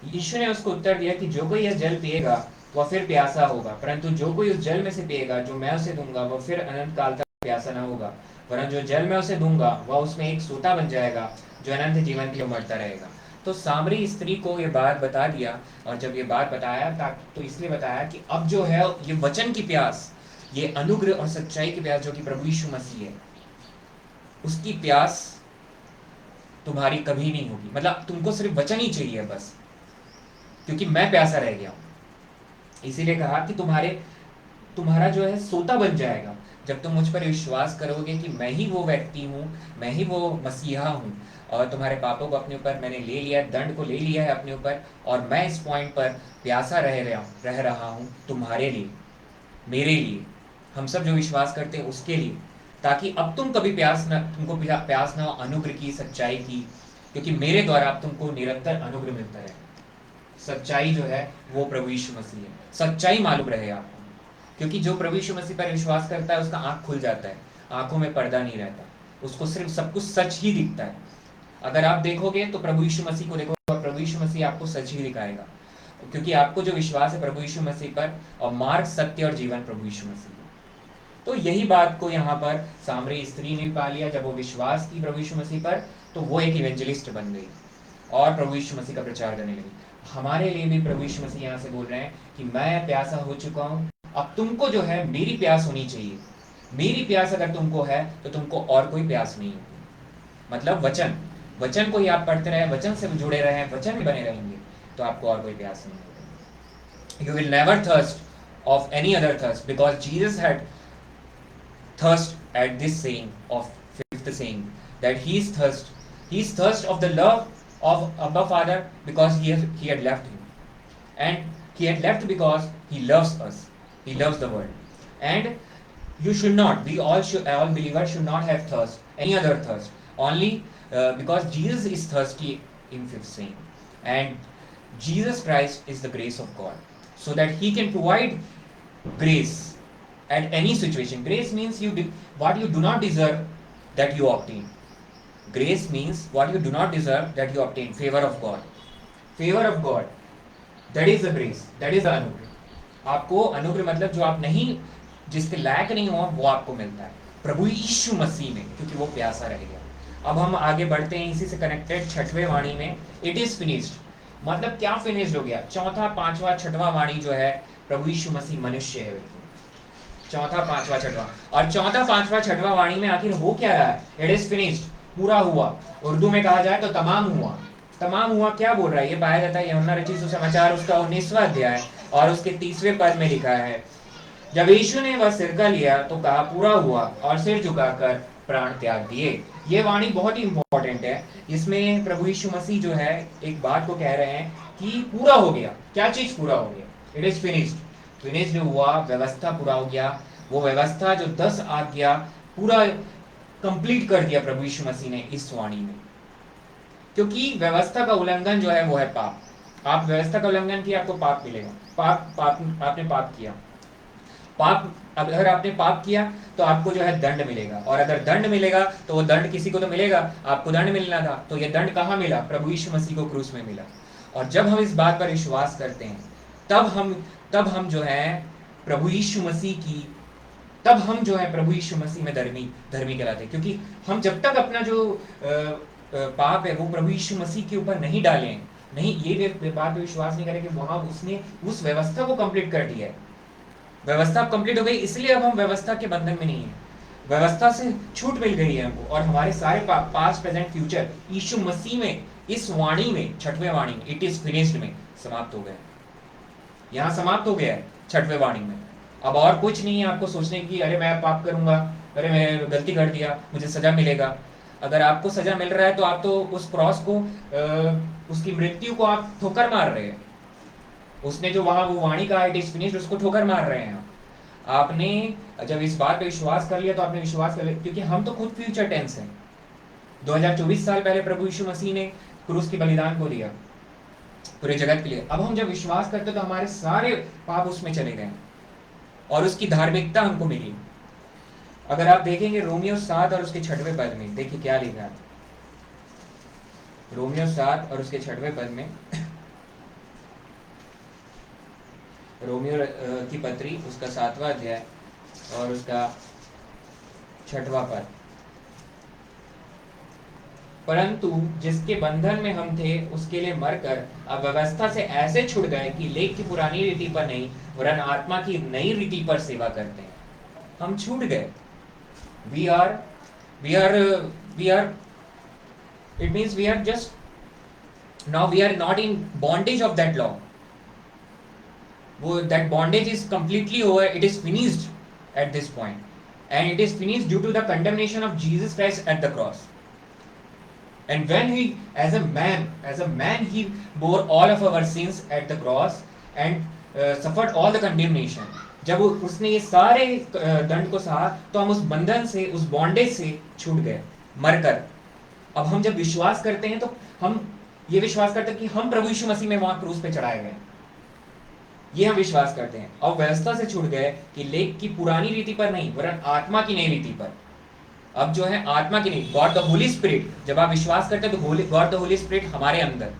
Speaker 2: यीशु ने उसको उत्तर दिया कि जो कोई यह जल पिएगा वह फिर प्यासा होगा, परंतु जो कोई उस जल में से पिएगा जो मैं उसे दूंगा वह फिर अनंत काल तक प्यासा न होगा, वरन जो जल मैं उसे दूंगा वह उसमें एक सोता बन जाएगा जो अनंत जीवन के लिए मरता रहेगा। तो सामरी स्त्री को ये बात बता दिया, और जब ये बात बताया तो इसलिए बताया कि अब जो है ये वचन की प्यास, ये अनुग्रह और सच्चाई की प्यास जो कि प्रभु यीशु मसीह है, उसकी प्यास तुम्हारी कभी नहीं होगी। मतलब तुमको सिर्फ वचन ही चाहिए बस, क्योंकि मैं प्यासा रह गया हूं। इसीलिए कहा कि तुम्हारा जो है सोता बन जाएगा जब तुम मुझ पर विश्वास करोगे कि मैं ही वो व्यक्ति हूँ, मैं ही वो मसीहा हूँ, और तुम्हारे पापों को अपने ऊपर मैंने ले लिया, दंड को ले लिया है अपने ऊपर, और मैं इस पॉइंट पर प्यासा रह रहा हूँ तुम्हारे लिए, मेरे लिए, हम सब जो विश्वास करते हैं उसके लिए, ताकि अब तुमको प्यास ना हो अनुग्रह की, सच्चाई की, क्योंकि मेरे द्वारा अब तुमको निरंतर अनुग्रह मिलता है। सच्चाई जो है वो प्रभु यीशु मसीह है। सच्चाई मालूम रहे आपको, क्योंकि जो प्रभु यीशु मसीह पर विश्वास करता है उसका आंख खुल जाता है, आंखों में पर्दा नहीं रहता, उसको सिर्फ सब कुछ सच ही दिखता है। अगर आप देखोगे तो प्रभु यीशु मसीह को देखो, प्रभु यीशु मसीह आपको सच ही दिखाएगा, क्योंकि आपको जो विश्वास है प्रभु यीशु मसीह पर, और मार्ग, सत्य और जीवन प्रभु यीशु मसीह। तो यही बात को यहाँ पर सामरी स्त्री ने पा लिया। जब वो विश्वास की प्रभु यीशु मसीह पर, तो वो एक इवेंजलिस्ट बन गई और प्रभु यीशु मसीह का प्रचार करने लगी। हमारे लिए भी प्रभु यीशु मसीह यहाँ से बोल रहे हैं कि मैं प्यासा हो चुका हूँ, अब तुमको जो है मेरी प्यास होनी चाहिए। मेरी प्यास अगर तुमको है तो तुमको और कोई प्यास नहीं होगी। मतलब वचन को ही आप पढ़ते रहे, वचन से जुड़े रहे, वचन में बने रहेंगे तो आपको और कोई प्यास नहीं होगी। You will never thirst of any other thirst, because Jesus had thirst at this saying of fifth saying, that he is thirst of the love of Abba Father, because he had left him, and he had left because he loves us, he loves the world. And you should not, all believers should not have thirst, any other thirst, only because Jesus is thirsty in fifth saying, and Jesus Christ is the grace of God, so that he can provide grace at any situation. Grace means what you do not deserve, that you obtain. Grace means what you do not deserve, that you obtain. Favor of God. Favor of God. That is the grace. That is the अनुग्रह. आपको अनुग्रह मतलब जो आप नहीं, जिसके लायक नहीं हो, वो आपको मिलता है प्रभु यीशु मसीह में, क्योंकि वो प्यासा रहेगा। अब हम आगे बढ़ते हैं इसी से कनेक्टेड छठवें वाणी में। इट इज फिनिश्ड मतलब क्या फिनिश्ड हो गया? चौथा, पांचवा, छठवां वाणी जो है प्रभु यीशु मसीह मनुष्य है। चौथा, पांचवा, छठवां, और चौथा, पांचवा, छठवां वाणी में आखिर हो क्या रहा है? इट इज फिनिश्ड, पूरा हुआ। उर्दू में कहा जाए तो तमाम हुआ। तमाम हुआ क्या बोल रहा है? ये पाया जाता है यूहन्ना रचित सुसमाचार उसका 19वां अध्याय और उसके 30वें पद में लिखा है, जब यीशु ने वह सिरका लिया तो कहा पूरा हुआ, और सिर झुकाकर प्राण त्याग दिए। ये वाणी बहुत ही इंपॉर्टेंट है। इसमें प्रभु यीशु मसीह जो है एक बात को कह रहे हैं कि पूरा हो गया। क्या चीज पूरा हो गया? It is finished. फिनिश्ड हुआ, व्यवस्था पूरा हो गया। वो व्यवस्था जो 10 आज्ञा पूरा कंप्लीट कर दिया प्रभु यीशु मसीह ने इस वाणी में, क्योंकि व्यवस्था का उल्लंघन जो है वो है पाप। आप व्यवस्था का उल्लंघन किया, आपको पाप मिलेगा। आपने पाप किया, अगर आपने पाप किया तो आपको जो है दंड मिलेगा, और अगर दंड मिलेगा तो वो दंड किसी को तो मिलेगा, आपको दंड मिलना था। तो ये दंड कहाँ मिला? प्रभु यीशु मसीह को क्रूस में मिला। और जब हम इस बात पर विश्वास करते हैं तब हम जो है प्रभु यीशु मसीह में धर्मी कहलाते हैं, क्योंकि हम जब तक अपना जो पाप है वो प्रभु यीशु मसीह के ऊपर नहीं डालें, नहीं ये बात पे विश्वास नहीं करें कि वहां उसने उस व्यवस्था को कंप्लीट कर दिया है। व्यवस्था अब कंप्लीट हो गई, इसलिए अब हम व्यवस्था के बंधन में नहीं है। व्यवस्था से छूट मिल गई है हमको, और हमारे सारे पास्ट, प्रेजेंट, फ्यूचर यीशु मसीह में, इस वाणी में, छठवें वाणी में, इट इज फिनिश्ड में समाप्त हो गए। यहाँ समाप्त हो गया है छठवें वाणी में। अब और कुछ नहीं है आपको सोचने की, अरे मैं पाप करूंगा, अरे मैं गलती कर दिया, मुझे सजा मिलेगा। अगर आपको सजा मिल रहा है तो आप तो उस क्रॉस को, उसकी मृत्यु को आप ठोकर मार रहे हैं। उसने जो वहां वो वाणी का इट इज फिनिश्ड, उसको ठोकर मार रहे हैं। आपने जब इस बात पे विश्वास कर लिया तो आपने विश्वास कर लिया, क्योंकि हम तो खुद फ्यूचर टेंस हैं। 2024 साल पहले प्रभु यीशु मसीह ने क्रूस की बलिदान को दिया पूरे जगत के लिए। अब हम जब विश्वास करते तो हमारे सारे पाप उसमें चले गए और उसकी धार्मिकता हमको मिली। अगर आप देखेंगे रोमियो 7 और उसके 6वें पद में, देखिए क्या लिखा है। रोमियो 7 और उसके 6वें पद में, रोमियो की पत्री उसका 7वां अध्याय और उसका 6वां पद, परंतु जिसके बंधन में हम थे उसके लिए मरकर अब व्यवस्था से ऐसे छुट गए कि लेख की पुरानी रीति पर नहीं वरन आत्मा की नई रीति पर सेवा करते हैं। हम छूट गए। we are it means we are just now we are not in bondage of that law. That bondage is completely over. It is finished at this point, and it is finished due to the condemnation of Jesus Christ at the cross. And when he, as a man he bore all of our sins at the cross and suffered all the condemnation. जब उसने ये सारे दंड को सहा तो हम उस बंधन से, उस बॉन्डेज से छूट गए मरकर। अब हम जब विश्वास करते हैं तो हम ये विश्वास करते हैं कि हम प्रभु यीशु मसीह में वहां क्रूस पे चढ़ाए गए, ये हम विश्वास करते हैं। और व्यवस्था से छूट गए कि लेख की पुरानी रीति पर नहीं वरन आत्मा की नई रीति पर। अब जो है आत्मा की नहीं, गॉड द होली स्पिरिट, जब आप विश्वास करते हैं तो गॉड द होली स्पिरिट हमारे अंदर,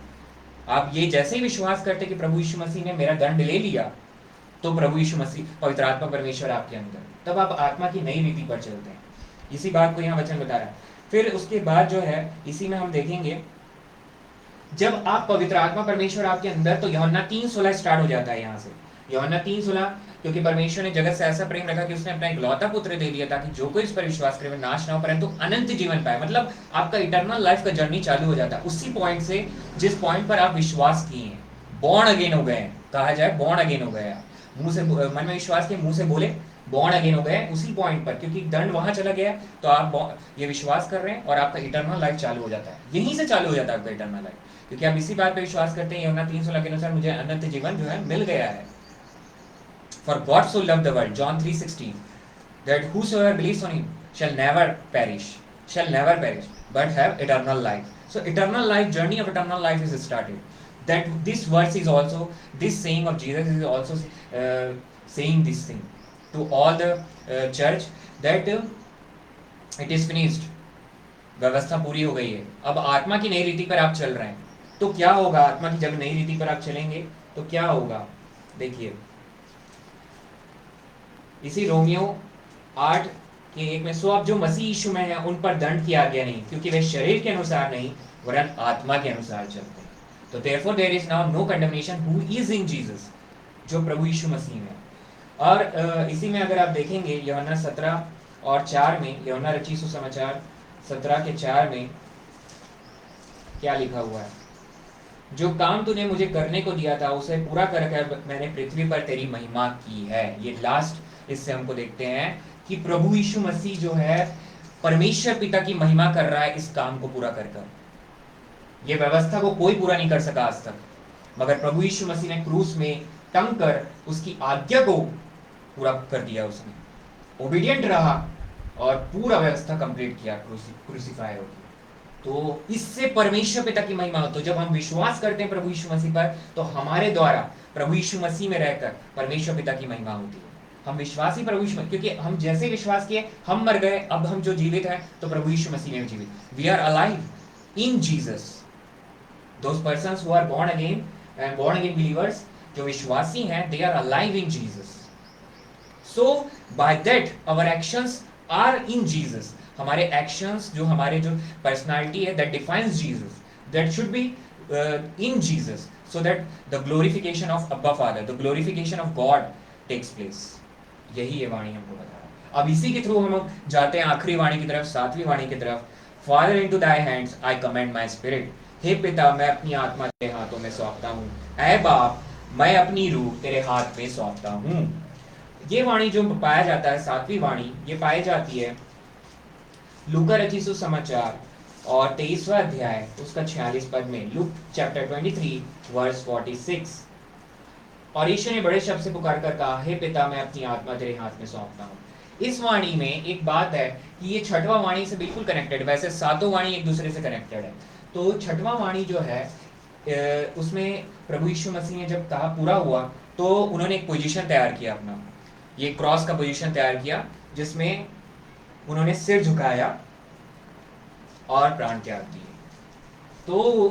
Speaker 2: आप ये जैसे ही विश्वास करते कि प्रभु यीशु मसीह ने मेरा दंड ले लिया, तो प्रभु यीशु मसीह पवित्र आत्मा परमेश्वर आपके अंदर, तब आप आत्मा की नई रीति पर चलते हैं। इसी बात को यहाँ वचन बता रहा है। फिर उसके बाद जो है इसी में हम देखेंगे, जब आप पवित्र आत्मा परमेश्वर आपके अंदर, तो यूहन्ना 3:16 स्टार्ट हो जाता है यहाँ से। यूहन्ना 3:16, क्योंकि परमेश्वर ने जगत से ऐसा प्रेम रखा कि उसने अपना इकलौता पुत्र दे दिया ताकि जो कोई इस पर विश्वास करे वह नाश ना हो परंतु अनंत जीवन पाए। मतलब आपका इटर्नल लाइफ का जर्नी चालू हो जाता है उसी पॉइंट से जिस पॉइंट पर आप विश्वास किए हैं, बॉर्न अगेन हो गए हैं, कहा जाए बॉर्न अगेन हो गए आप, मुंह से मन में विश्वास के, मुंह से बोले बॉर्न अगेन हो गए उसी पॉइंट पर, क्योंकि दंड वहां चला गया तो आप ये विश्वास कर रहे हैं और आपका इटर्नल लाइफ चालू हो जाता है। यहीं से चालू हो जाता है आपका इटर्नल लाइफ, क्योंकि आप इसी बात पे विश्वास करते हैं। यूहन्ना 3:16 के अनुसार मुझे अनंत जीवन जो है मिल गया है। For God so loved the world, John 3:16, that whosoever believes on him shall never perish, but have eternal life. So eternal life, journey of eternal life is started. That this verse is also, this saying of Jesus is also saying this thing to all the church that it is finished. व्यवस्था पूरी हो गई है, अब आत्मा की नई रीति पर आप चल रहे हैं। तो क्या होगा, आत्मा की जब नई रीति पर आप चलेंगे तो क्या होगा, देखिए इसी रोमियो 8:1 में, सो अब जो मसीह यीशु में है उन पर दंड की आज्ञा नहीं, क्योंकि वे शरीर के अनुसार नहीं वरन आत्मा के अनुसार चलते हैं। तो therefore there is now no condemnation who is in Jesus, जो प्रभु यीशु मसीह में। और इसी में अगर आप देखेंगे यूहन्ना 17:4 में, यूहन्ना रचित सुसमाचार 17:4 में क्या लिखा हुआ है, जो काम तूने मुझे करने को दिया था उसे पूरा करके मैंने पृथ्वी पर तेरी महिमा की है। ये लास्ट इससे हमको देखते हैं कि प्रभु यीशु मसीह जो है परमेश्वर पिता की महिमा कर रहा है इस काम को पूरा कर कर। ये व्यवस्था को कोई पूरा नहीं कर सका आज तक, मगर प्रभु यीशु मसीह ने क्रूस में टंग कर उसकी आज्ञा को पूरा कर दिया। उसने ओबीडियंट रहा और पूरा व्यवस्था कंप्लीट किया क्रूसीफाई होकर। तो इससे परमेश्वर पिता की महिमा हो। तो जब हम विश्वास करते हैं प्रभु यीशु मसीह पर, तो हमारे द्वारा प्रभु यीशु मसीह में रहकर परमेश्वर पिता की महिमा होती है। हम विश्वासी प्रभु यीशु, क्योंकि हम जैसे विश्वास किए हम मर गए, अब हम जो जीवित हैं तो प्रभु यीशु मसीह में जीवित। We are alive in Jesus. Those persons who are born again believers, जो विश्वासी हैं, they are alive in Jesus. So by that our actions are in Jesus. हमारे actions, जो हमारे जो personality है, that defines Jesus, that should be in Jesus, so that the glorification of Abba Father, the glorification of God takes place. यही ये वाणी हमको बता रहा है। अब इसी के थ्रू हम जाते हैं आखिरी वाणी की तरफ, 7वीं वाणी की तरफ। Father, into thy hands I commend my spirit. हे पिता, मैं अपनी आत्मा तेरे हाथों में सौंपता हूँ। ऐ बाप, मैं अपनी रूह तेरे हाथ में सौंपता हूँ। ये वाणी जो पाया जाता है, 7वीं वाणी, ये पाई जाती है लूका रचित सुसमाचार और 23वां अध्याय उसका 46 पद में। Luke chapter 23 verse 46। और यीशु ने बड़े शब्द से पुकार कर कहा, हे पिता, मैं अपनी आत्मा तेरे हाथ में सौंपता हूँ। इस वाणी में एक बात है कि ये 6वां वाणी से बिल्कुल कनेक्टेड, वैसे 7 वाणी एक दूसरे से कनेक्टेड है। तो 6वां वाणी जो है उसमें प्रभु यीशु मसीह ने जब कहा पूरा हुआ, तो उन्होंने एक पोजीशन तैयार किया अपना, ये क्रॉस का पोजीशन तैयार किया, जिसमें उन्होंने सिर झुकाया और प्राण त्याग दिए। तो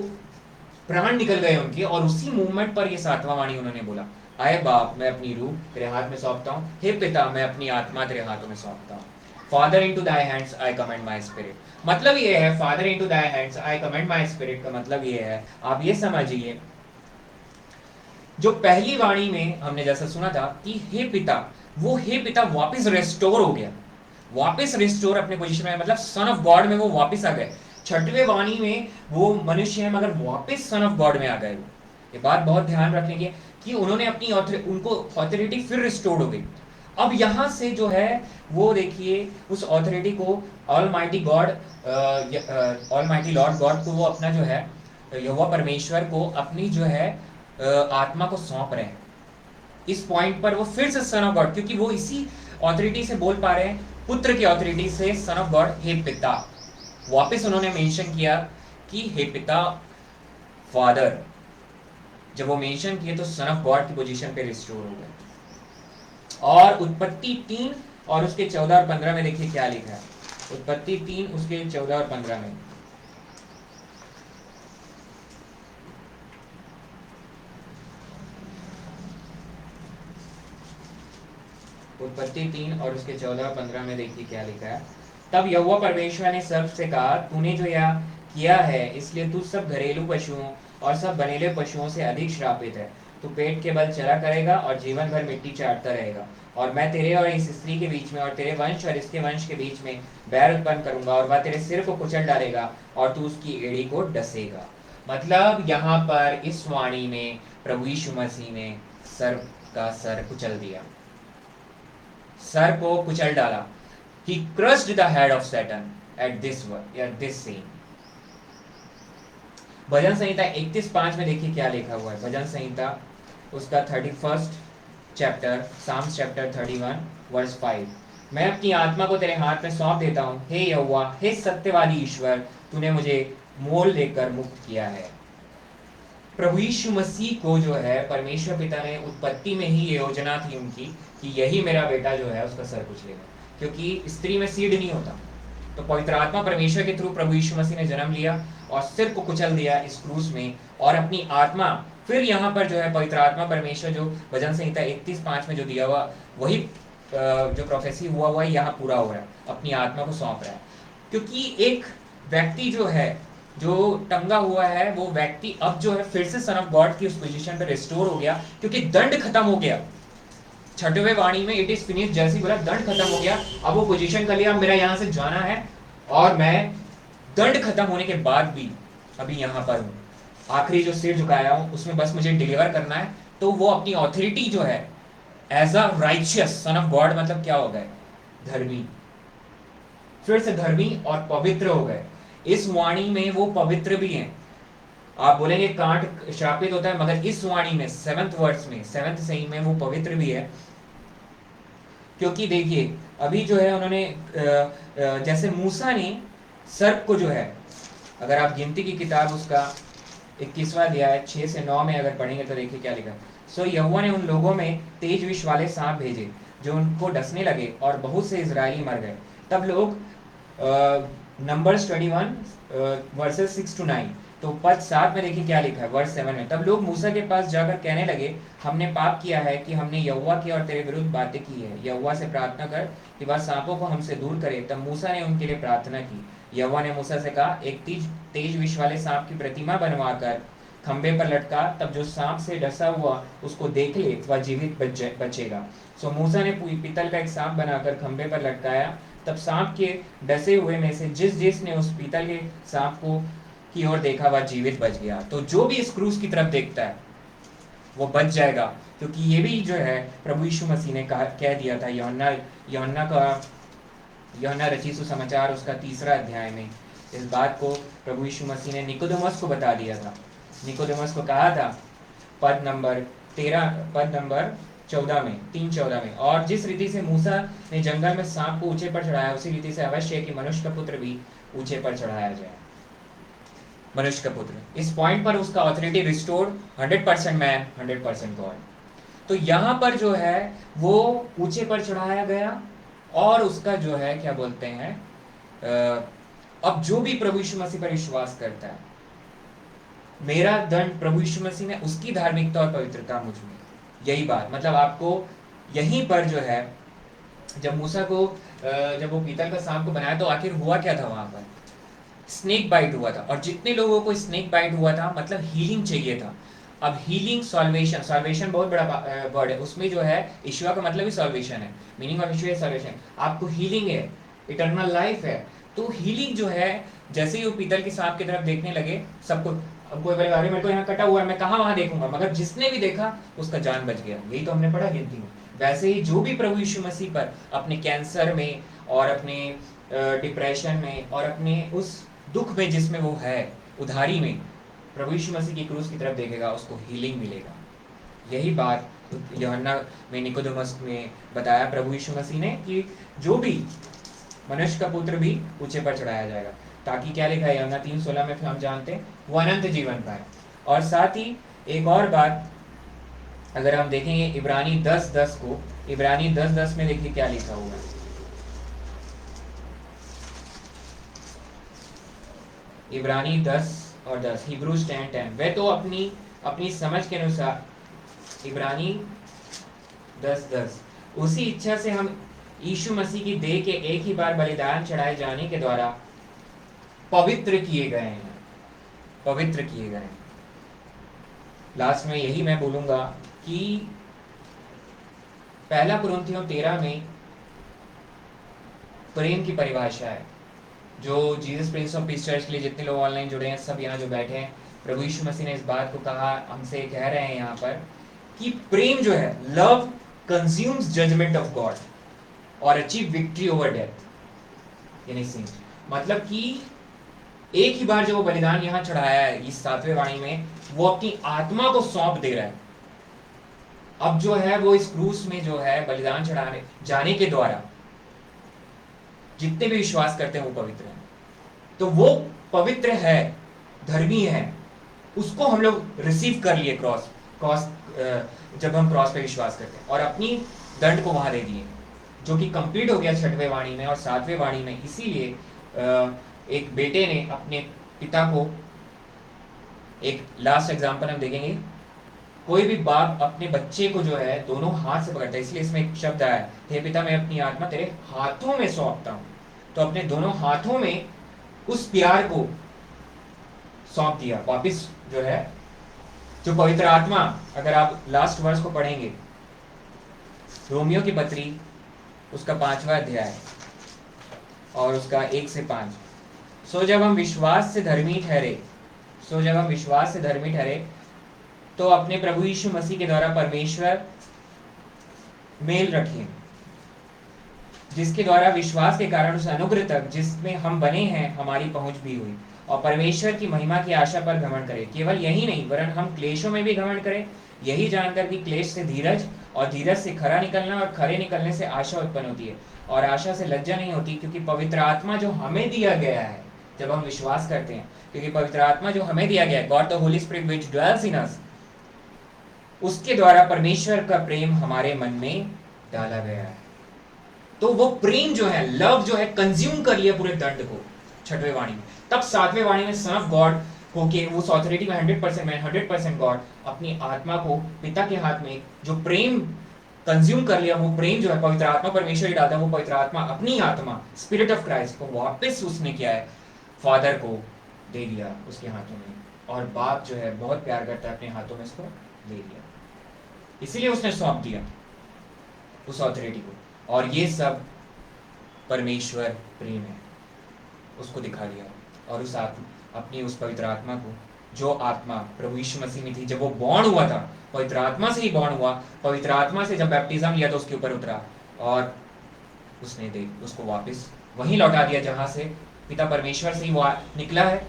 Speaker 2: प्राण निकल गए उनके, और उसी मूवमेंट पर ये 7वां वाणी उन्होंने बोला, आए बाप, मैं अपनी रूह तेरे हाथ में सौंपता हूँ। हे पिता, मैं अपनी आत्मा तेरे हाथों में सौंपता हूँ। Father, into thy hands I commend my spirit. मतलब ये है, father into thy hands I commend my spirit का मतलब ये है, आप ये समझिए, जो पहली वाणी में हमने जैसा सुना था कि हे पिता, वो हे पिता वापस रिस्टोर हो गया, वापस रिस्टोर अपने पोजीशन में, मतलब सन ऑफ गॉड में वो वापस आ गए। 6वें वाणी में वो मनुष्य है मगर वापस सन ऑफ गॉड में आ गए। ये बात बहुत ध्यान रखने की कि उन्होंने अपनी उनको ऑथोरिटी फिर रिस्टोर्ड हो गई। अब यहाँ से जो है वो देखिए, उस ऑथोरिटी को almighty God, almighty Lord God को वो अपना जो है यहोवा परमेश्वर को अपनी जो है आत्मा को सौंप रहे हैं। इस पॉइंट पर वो फिर से सन ऑफ गॉड, क्योंकि वो इसी ऑथोरिटी से बोल पा रहे हैं, पुत्र की ऑथोरिटी से, सन ऑफ गॉड, हे पिता। वापस उन्होंने मेंशन किया कि हे पिता, फादर जब वो मेंशन किए तो सन ऑफ गॉड की पोजीशन पे रिस्टोर हो गए। और उत्पत्ति 3 और उसके 14 और 15 में देखिए क्या लिखा है। उत्पत्ति 3 उसके 14 और 15 में, उत्पत्ति 3 और उसके 14 और 15 में देखिए क्या लिखा है। तब यहोवा परमेश्वर ने सर्प से कहा, तूने जो यह किया है इसलिए तू सब घरेलू पशुओं और सब बनेले पशुओं से अधिक श्रापित है। तू पेट के बल चला करेगा और जीवन भर मिट्टी चाटता रहेगा। और मैं तेरे और इस स्त्री के बीच में और तेरे वंश और इसके वंश के बीच में बैर उत्पन्न करूंगा और वह तेरे सिर को कुचल डालेगा और तू उसकी एड़ी को डसेगा। मतलब यहाँ पर इस वाणी में प्रभु यीशु मसीह ने सर्प का सर कुचल दिया, सर को कुचल डाला। He crushed the head of Satan at this scene. भजन संहिता 31:5 में देखिए क्या लिखा हुआ है। भजन संहिता उसका 31 चैप्टर, साम्स चैप्टर 31 वर्स 5। मैं अपनी आत्मा को तेरे हाथ में सौंप देता हूँ, हे यहोवा, हे सत्यवादी ईश्वर, तूने मुझे मोल देकर मुक्त किया है। प्रभु यीशु मसीह को जो है परमेश्वर पिता ने उत्पत्ति में ही ये योजना थी उनकी कि यही मेरा बेटा जो है उसका सर कुचलेगा, क्योंकि स्त्री में सीड नहीं होता। तो पवित्र आत्मा परमेश्वर के थ्रू प्रभु यीशु मसीह ने जन्म लिया और सिर को कुचल दिया इस क्रूस में, और अपनी आत्मा फिर यहाँ पर जो है पवित्र आत्मा परमेश्वर जो भजन संहिता 31:5 में जो दिया हुआ वही जो प्रोफेसी हुआ यहाँ पूरा हो रहा है, अपनी आत्मा को सौंप रहा है। क्योंकि एक व्यक्ति जो है जो टंगा हुआ है वो व्यक्ति अब जो है फिर से सन ऑफ गॉड की उस पोजीशन पे रिस्टोर हो गया, क्योंकि दंड खत्म हो गया। छठवें वाणी में इट इज फिनिश जैसे बोला, दंड खत्म हो गया। अब वो पोजीशन कर लिया, मेरा यहाँ से जाना है और मैं दंड खत्म होने के बाद भी अभी यहाँ पर हूँ, आखिरी जो सिर झुकाया हूँ उसमें बस मुझे डिलीवर करना है। तो वो अपनी ऑथोरिटी जो है as a righteous son of God, मतलब क्या हो गए, धर्मी, फिर से धर्मी और पवित्र हो गए। इस वाणी में वो पवित्र भी हैं। आप बोलेंगे कांट श्रापित होता है, मगर इस वाणी में 7th वर्स में 7th सही में वो पवित्र भी है। क्योंकि देखिए अभी जो है उन्होंने जैसे मूसा ने सर्प को जो है, अगर आप गिनती की किताब उसका 21वां अध्याय 6 से 9 में अगर पढ़ेंगे तो देखिए क्या लिखा। सो यहोवा ने उन लोगों में तेज विष वाले सांप भेजे जो उनको डसने लगे और बहुत से इजरायली मर गए। तब लोग नंबर्स 21 वर्सेस 6 to 9, तो पद 7 में देखिए क्या लिखा है वर्स 7 में। तब लोग मूसा के पास जाकर कहने लगे, हमने पाप किया है कि हमने यहोवा की और तेरे विरुद्ध बातें की है। यहोवा से प्रार्थना कर कि वह सांपों को हमसे दूर करे। तब मूसा ने उनके लिए प्रार्थना की। यहोवा ने मूसा से कहा, एक तेज विष वाले सांप की प्रतिमा बनवाकर खंबे पर लटका, तब जो सांप से डसा हुआ उसको देख ले वह जीवित बचेगा। सो मूसा ने पीतल का एक सांप बनाकर खंबे पर लटकाया। तब सांप के डसे हुए में से जिसने उस पीतल के सांप को की ओर देखा वह जीवित बच गया। तो जो भी इस क्रूस की तरफ देखता है वो बच जाएगा, क्योंकि ये भी जो है प्रभु यीशु मसीह ने कह दिया था यूहन्ना रचित सुसमाचार उसका 3रा अध्याय में। इस बात को प्रभु यीशु मसीह ने निकोदेमस को बता दिया था। निकोदेमस को कहा था पद नंबर 14 में 3:14 में, और जिस रीति से मूसा ने जंगल में सांप को ऊंचे पर चढ़ाया उसी रीति से अवश्य है कि मनुष्य का पुत्र भी ऊंचे पर चढ़ाया जाए। मनुष्य का पुत्र, इस पॉइंट पर उसका ऑथोरिटी रिस्टोर, 100% मैन 100% गॉड। तो यहाँ पर जो है वो ऊंचे पर चढ़ाया गया, और उसका जो है क्या बोलते हैं, अब जो भी प्रभु यीशु मसीह पर विश्वास करता है, मेरा दंड प्रभु यीशु मसीह ने उसकी धार्मिकता और पवित्रता मुझ में, यही बात। मतलब आपको यहीं पर जो है जब मूसा को जब वो पीतल का सांप को बनाया तो आखिर हुआ क्या था, वहां पर स्नेक बाइट हुआ था। और जितने लोगों को स्नेक बाइट हुआ था मतलब हीलिंग चाहिए था। अब हीलिंग, सॉल्वेशन बहुत बड़ा वर्ड है, उसमें जो है ईश्वर का मतलब ही सॉल्वेशन है, मीनिंग ऑफ ईश्वर सॉल्वेशन। आपको हीलिंग है, इटर्नल लाइफ है। तो हीलिंग जो है, जैसे ही वो पीतल के सांप की तरफ देखने लगे, सबको, अब कोई बोलेगा अरे मेरे को यहाँ कटा हुआ है, मैं कहाँ वहां देखूंगा, मगर जिसने भी देखा उसका जान बच गया। यही तो हमने पढ़ा गिनती में। वैसे ही जो भी प्रभु यीशु मसीह पर अपने कैंसर में और अपने डिप्रेशन में और अपने उस दुख में जिसमें वो है, उधारी में, प्रभु यीशु मसीह की क्रूस की तरफ देखेगा, उसको हीलिंग मिलेगा। यही बात यूहन्ना में निकोदेमस में बताया प्रभु यीशु मसीह ने कि जो भी मनुष्य का पुत्र भी ऊंचे पर चढ़ाया जाएगा, ताकि क्या लिखा है यूहन्ना 3:16 में, फिर हम जानते हैं वो अनंत जीवन पाए। और साथ ही एक और बात, अगर हम देखेंगे इब्रानी 10:10 को, इब्रानी 10:10 में देखिए क्या लिखा हुआ है। इब्रानी 10 और 10, हिब्रूज 10:10, वे तो अपनी समझ के अनुसार, इब्रानी 10:10, उसी इच्छा से हम यीशु मसीह की देह के एक ही बार बलिदान चढ़ाए जाने के द्वारा पवित्र किए गए हैं, पवित्र किए गए हैं। लास्ट में यही मैं बोलूंगा कि पहला कुरिन्थियों 13 में प्रेम की परिभाषा है, जो Jesus Prince of peace church के लिए जितने लोग ऑनलाइन जुड़े हैं, सब यहाँ जो बैठे हैं, प्रभु यीशु मसीह ने इस बात को कहा, हमसे कह रहे हैं यहाँ पर कि प्रेम जो है, love consumes judgment of God और अचीव विक्ट्री ओवर डेथ। यानी सिंह मतलब कि एक ही बार जो वो बलिदान यहाँ चढ़ाया है इस 7वें वाणी में, वो अपनी आत्मा को सौंप दे रहा है। अब जो है वो इस क्रूस में जो है बलिदान चढ़ाने जाने के द्वारा जितने भी विश्वास करते हैं वो पवित्र हैं। तो वो पवित्र है, धर्मी है, उसको हम लोग रिसीव कर लिए क्रॉस जब हम क्रॉस पे विश्वास करते हैं, और अपनी दंड को वहां दे दिए, जो कि कंप्लीट हो गया 6वें वाणी में और 7वें वाणी में। इसीलिए एक बेटे ने अपने पिता को, एक लास्ट एग्जांपल हम देखेंगे, कोई भी बाप अपने बच्चे को जो है दोनों हाथ से पकड़ता है, इसलिए इसमें एक शब्द आया, हे पिता मैं अपनी आत्मा तेरे हाथों में सौंपता हूं। तो अपने दोनों हाथों में उस प्यार को सौंप दिया वापिस, जो है जो पवित्र आत्मा, अगर आप लास्ट वर्स को पढ़ेंगे, रोमियो की पत्री उसका 5वां अध्याय और उसका 1 से 5, सो जब हम विश्वास से धर्मी ठहरे तो अपने प्रभु यीशु मसीह के द्वारा परमेश्वर मेल रखें, जिसके द्वारा विश्वास के कारण उस अनुग्रह तक जिसमें हम बने हैं हमारी पहुंच भी हुई, और परमेश्वर की महिमा की आशा पर घमंड करें। केवल यही नहीं, वरन हम क्लेशों में भी घमंड करें, यही जानकर कि क्लेश से धीरज, और धीरज से खरा निकलना, और खरे निकलने से आशा उत्पन्न होती है, और आशा से लज्जा नहीं होती, क्योंकि पवित्र आत्मा जो हमें दिया गया है जब हम विश्वास करते हैं, क्योंकि पवित्र आत्मा जो हमें दिया गया है, God the Holy Spirit which dwells in us, उसके द्वारा परमेश्वर का प्रेम हमारे मन में डाला गया है। तो वो प्रेम जो है, लव जो है, कंज्यूम कर लिया पूरे दंड को 6वें वाणी में। तब 7वें वाणी में सन ऑफ गॉड होके उस ऑथोरिटी में 100% मैन 100% गॉड अपनी आत्मा को पिता के हाथ में जो प्रेम कंज्यूम कर लिया, वो प्रेम जो है पवित्र आत्मा परमेश्वर ही डालता है, वो पवित्र आत्मा अपनी आत्मा स्पिरिट ऑफ क्राइस्ट को वापस उसने किया है, फादर को दे दिया उसके हाथों में, और बाप जो है बहुत प्यार करता है, अपने हाथों में इसको ले लिया, इसीलिए उसने सौंप दिया उस ऑथोरिटी को। और ये सब परमेश्वर प्रेम है, उसको दिखा दिया, और उस अपनी उस पवित्र आत्मा को, जो आत्मा प्रभु यीशु मसीह में थी, जब वो बॉर्न हुआ था पवित्र आत्मा से ही बॉर्न हुआ, पवित्र आत्मा से जब बैप्टिज्म लिया तो उसके ऊपर उतरा, और उसने उसको वापस वहीं लौटा दिया जहां से पिता परमेश्वर से ही वो निकला है,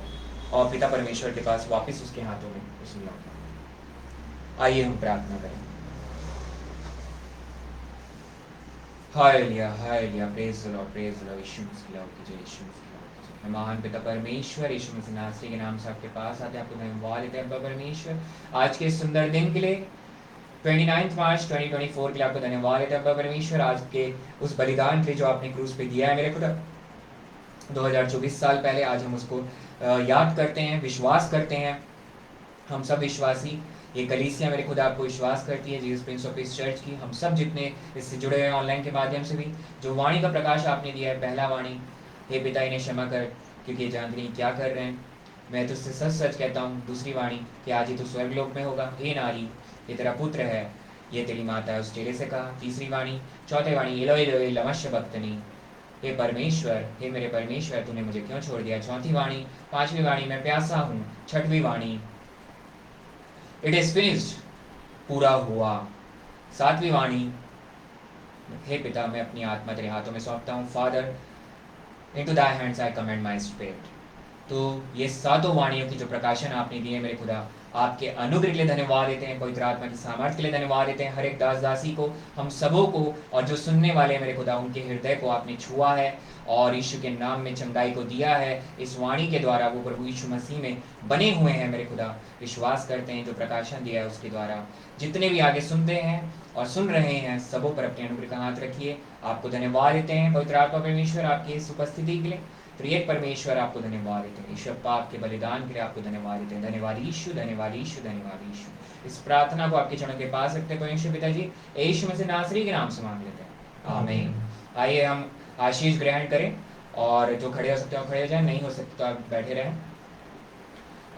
Speaker 2: और पिता परमेश्वर के पास वापस उसके हाथों में उसने लौटा। आइए हम प्रार्थना करें। Hallelujah, hallelujah, praise the Lord, praise the Lord, Yeshu Masih की जय, यीशु मसीह की जय। महान पिता परमेश्वर, यीशु मसीह नासरी के नाम से आपके पास आते हैं, आपको धन्यवाद देते हैं परमेश्वर, आज के सुंदर दिन के लिए, 29 मार्च 2024 के लिए आपको धन्यवाद देते हैं परमेश्वर, आज के उस बलिदान के लिए जो आपने क्रूस पे दिया है मेरे खुदा 2024 साल पहले। आज हम उसको याद करते हैं, विश्वास करते हैं, हम सब विश्वासी, ये कलीसिया मेरे खुदा आपको विश्वास करती है, Jesus Prince of peace church की, हम सब जितने इससे जुड़े हुए हैं ऑनलाइन के माध्यम से भी, जो वाणी का प्रकाश आपने दिया है, पहला वाणी, हे पिता इन्हें क्षमा कर क्योंकि जानते नहीं क्या कर रहे हैं, मैं तुझसे सच सच कहता हूँ। दूसरी वाणी कि आज ही तू स्वर्गलोक में होगा, हे नारी ये तेरा पुत्र है, ये तेरी माता है, उस चेले से कहा। तीसरी वाणी, चौथे वाणी, एलोई एलोई लमा शबक्तनी, हे परमेश्वर, हे मेरे परमेश्वर तूने मुझे क्यों छोड़ दिया। चौथी वाणी, पांचवी वाणी, मैं प्यासा हूँ। छठवीं वाणी, इट इज फिनिश्ड, पूरा हुआ। सातवीं वाणी, हे पिता मैं अपनी आत्मा तेरे हाथों में सौंपता हूँ। Father into thy hands I commend my spirit. तो ये सातों वाणियों की जो प्रकाशन आपने दिए मेरे खुदा, आपके अनुग्रह के लिए धन्यवाद देते हैं, पवित्र आत्मा की सामर्थ्य के लिए धन्यवाद देते हैं। हर एक दास दासी को, हम सबों को, और जो सुनने वाले मेरे खुदा उनके हृदय को आपने छुआ है और यीशु के नाम में चंगाई को दिया है। इस वाणी के द्वारा वो प्रभु यीशु मसीह में बने हुए हैं मेरे खुदा, विश्वास करते हैं जो प्रकाशन दिया है उसके द्वारा। जितने भी आगे सुनते हैं और सुन रहे हैं सबों पर अपने अनुग्रह का हाथ रखिए। आपको धन्यवाद देते हैं पवित्र आत्मा परमेश्वर आपकी इस उपस्थिति के लिए। त्रिएक परमेश्वर आपको धन्यवाद देते हैं। ईश्वर पाप के बलिदान के लिए आपको धन्यवाद देते हैं। धन्यवाद यीशु, धन्यवाद यीशु, धन्यवाद यीशु। इस प्रार्थना को आपके चरणों के पास रखते हैं परमेश्वर पिता जी, यीशु मसीह नासरी के नाम से मांग लेते हैं, आमीन। आइए हम आशीष ग्रहण करें, और जो खड़े हो सकते हो खड़े हो जाए, नहीं हो सकते तो आप बैठे रहें।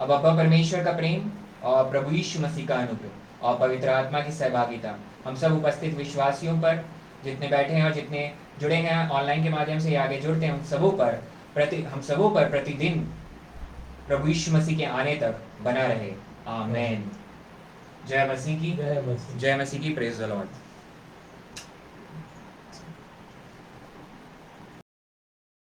Speaker 2: अब अब्बा परमेश्वर का प्रेम और प्रभु यीशु मसीह का अनुग्रह और पवित्र आत्मा की सहभागिता हम सब उपस्थित विश्वासियों पर, जितने बैठे हैं और जितने जुड़े हैं ऑनलाइन के माध्यम से या आगे जुड़ते हैं, हम सबों पर प्रतिदिन प्रभु यीशु मसीह के आने तक बना रहे, आमीन। जय मसीह की,
Speaker 1: जय मसीह।
Speaker 2: जय मसीह की। Praise the Lord.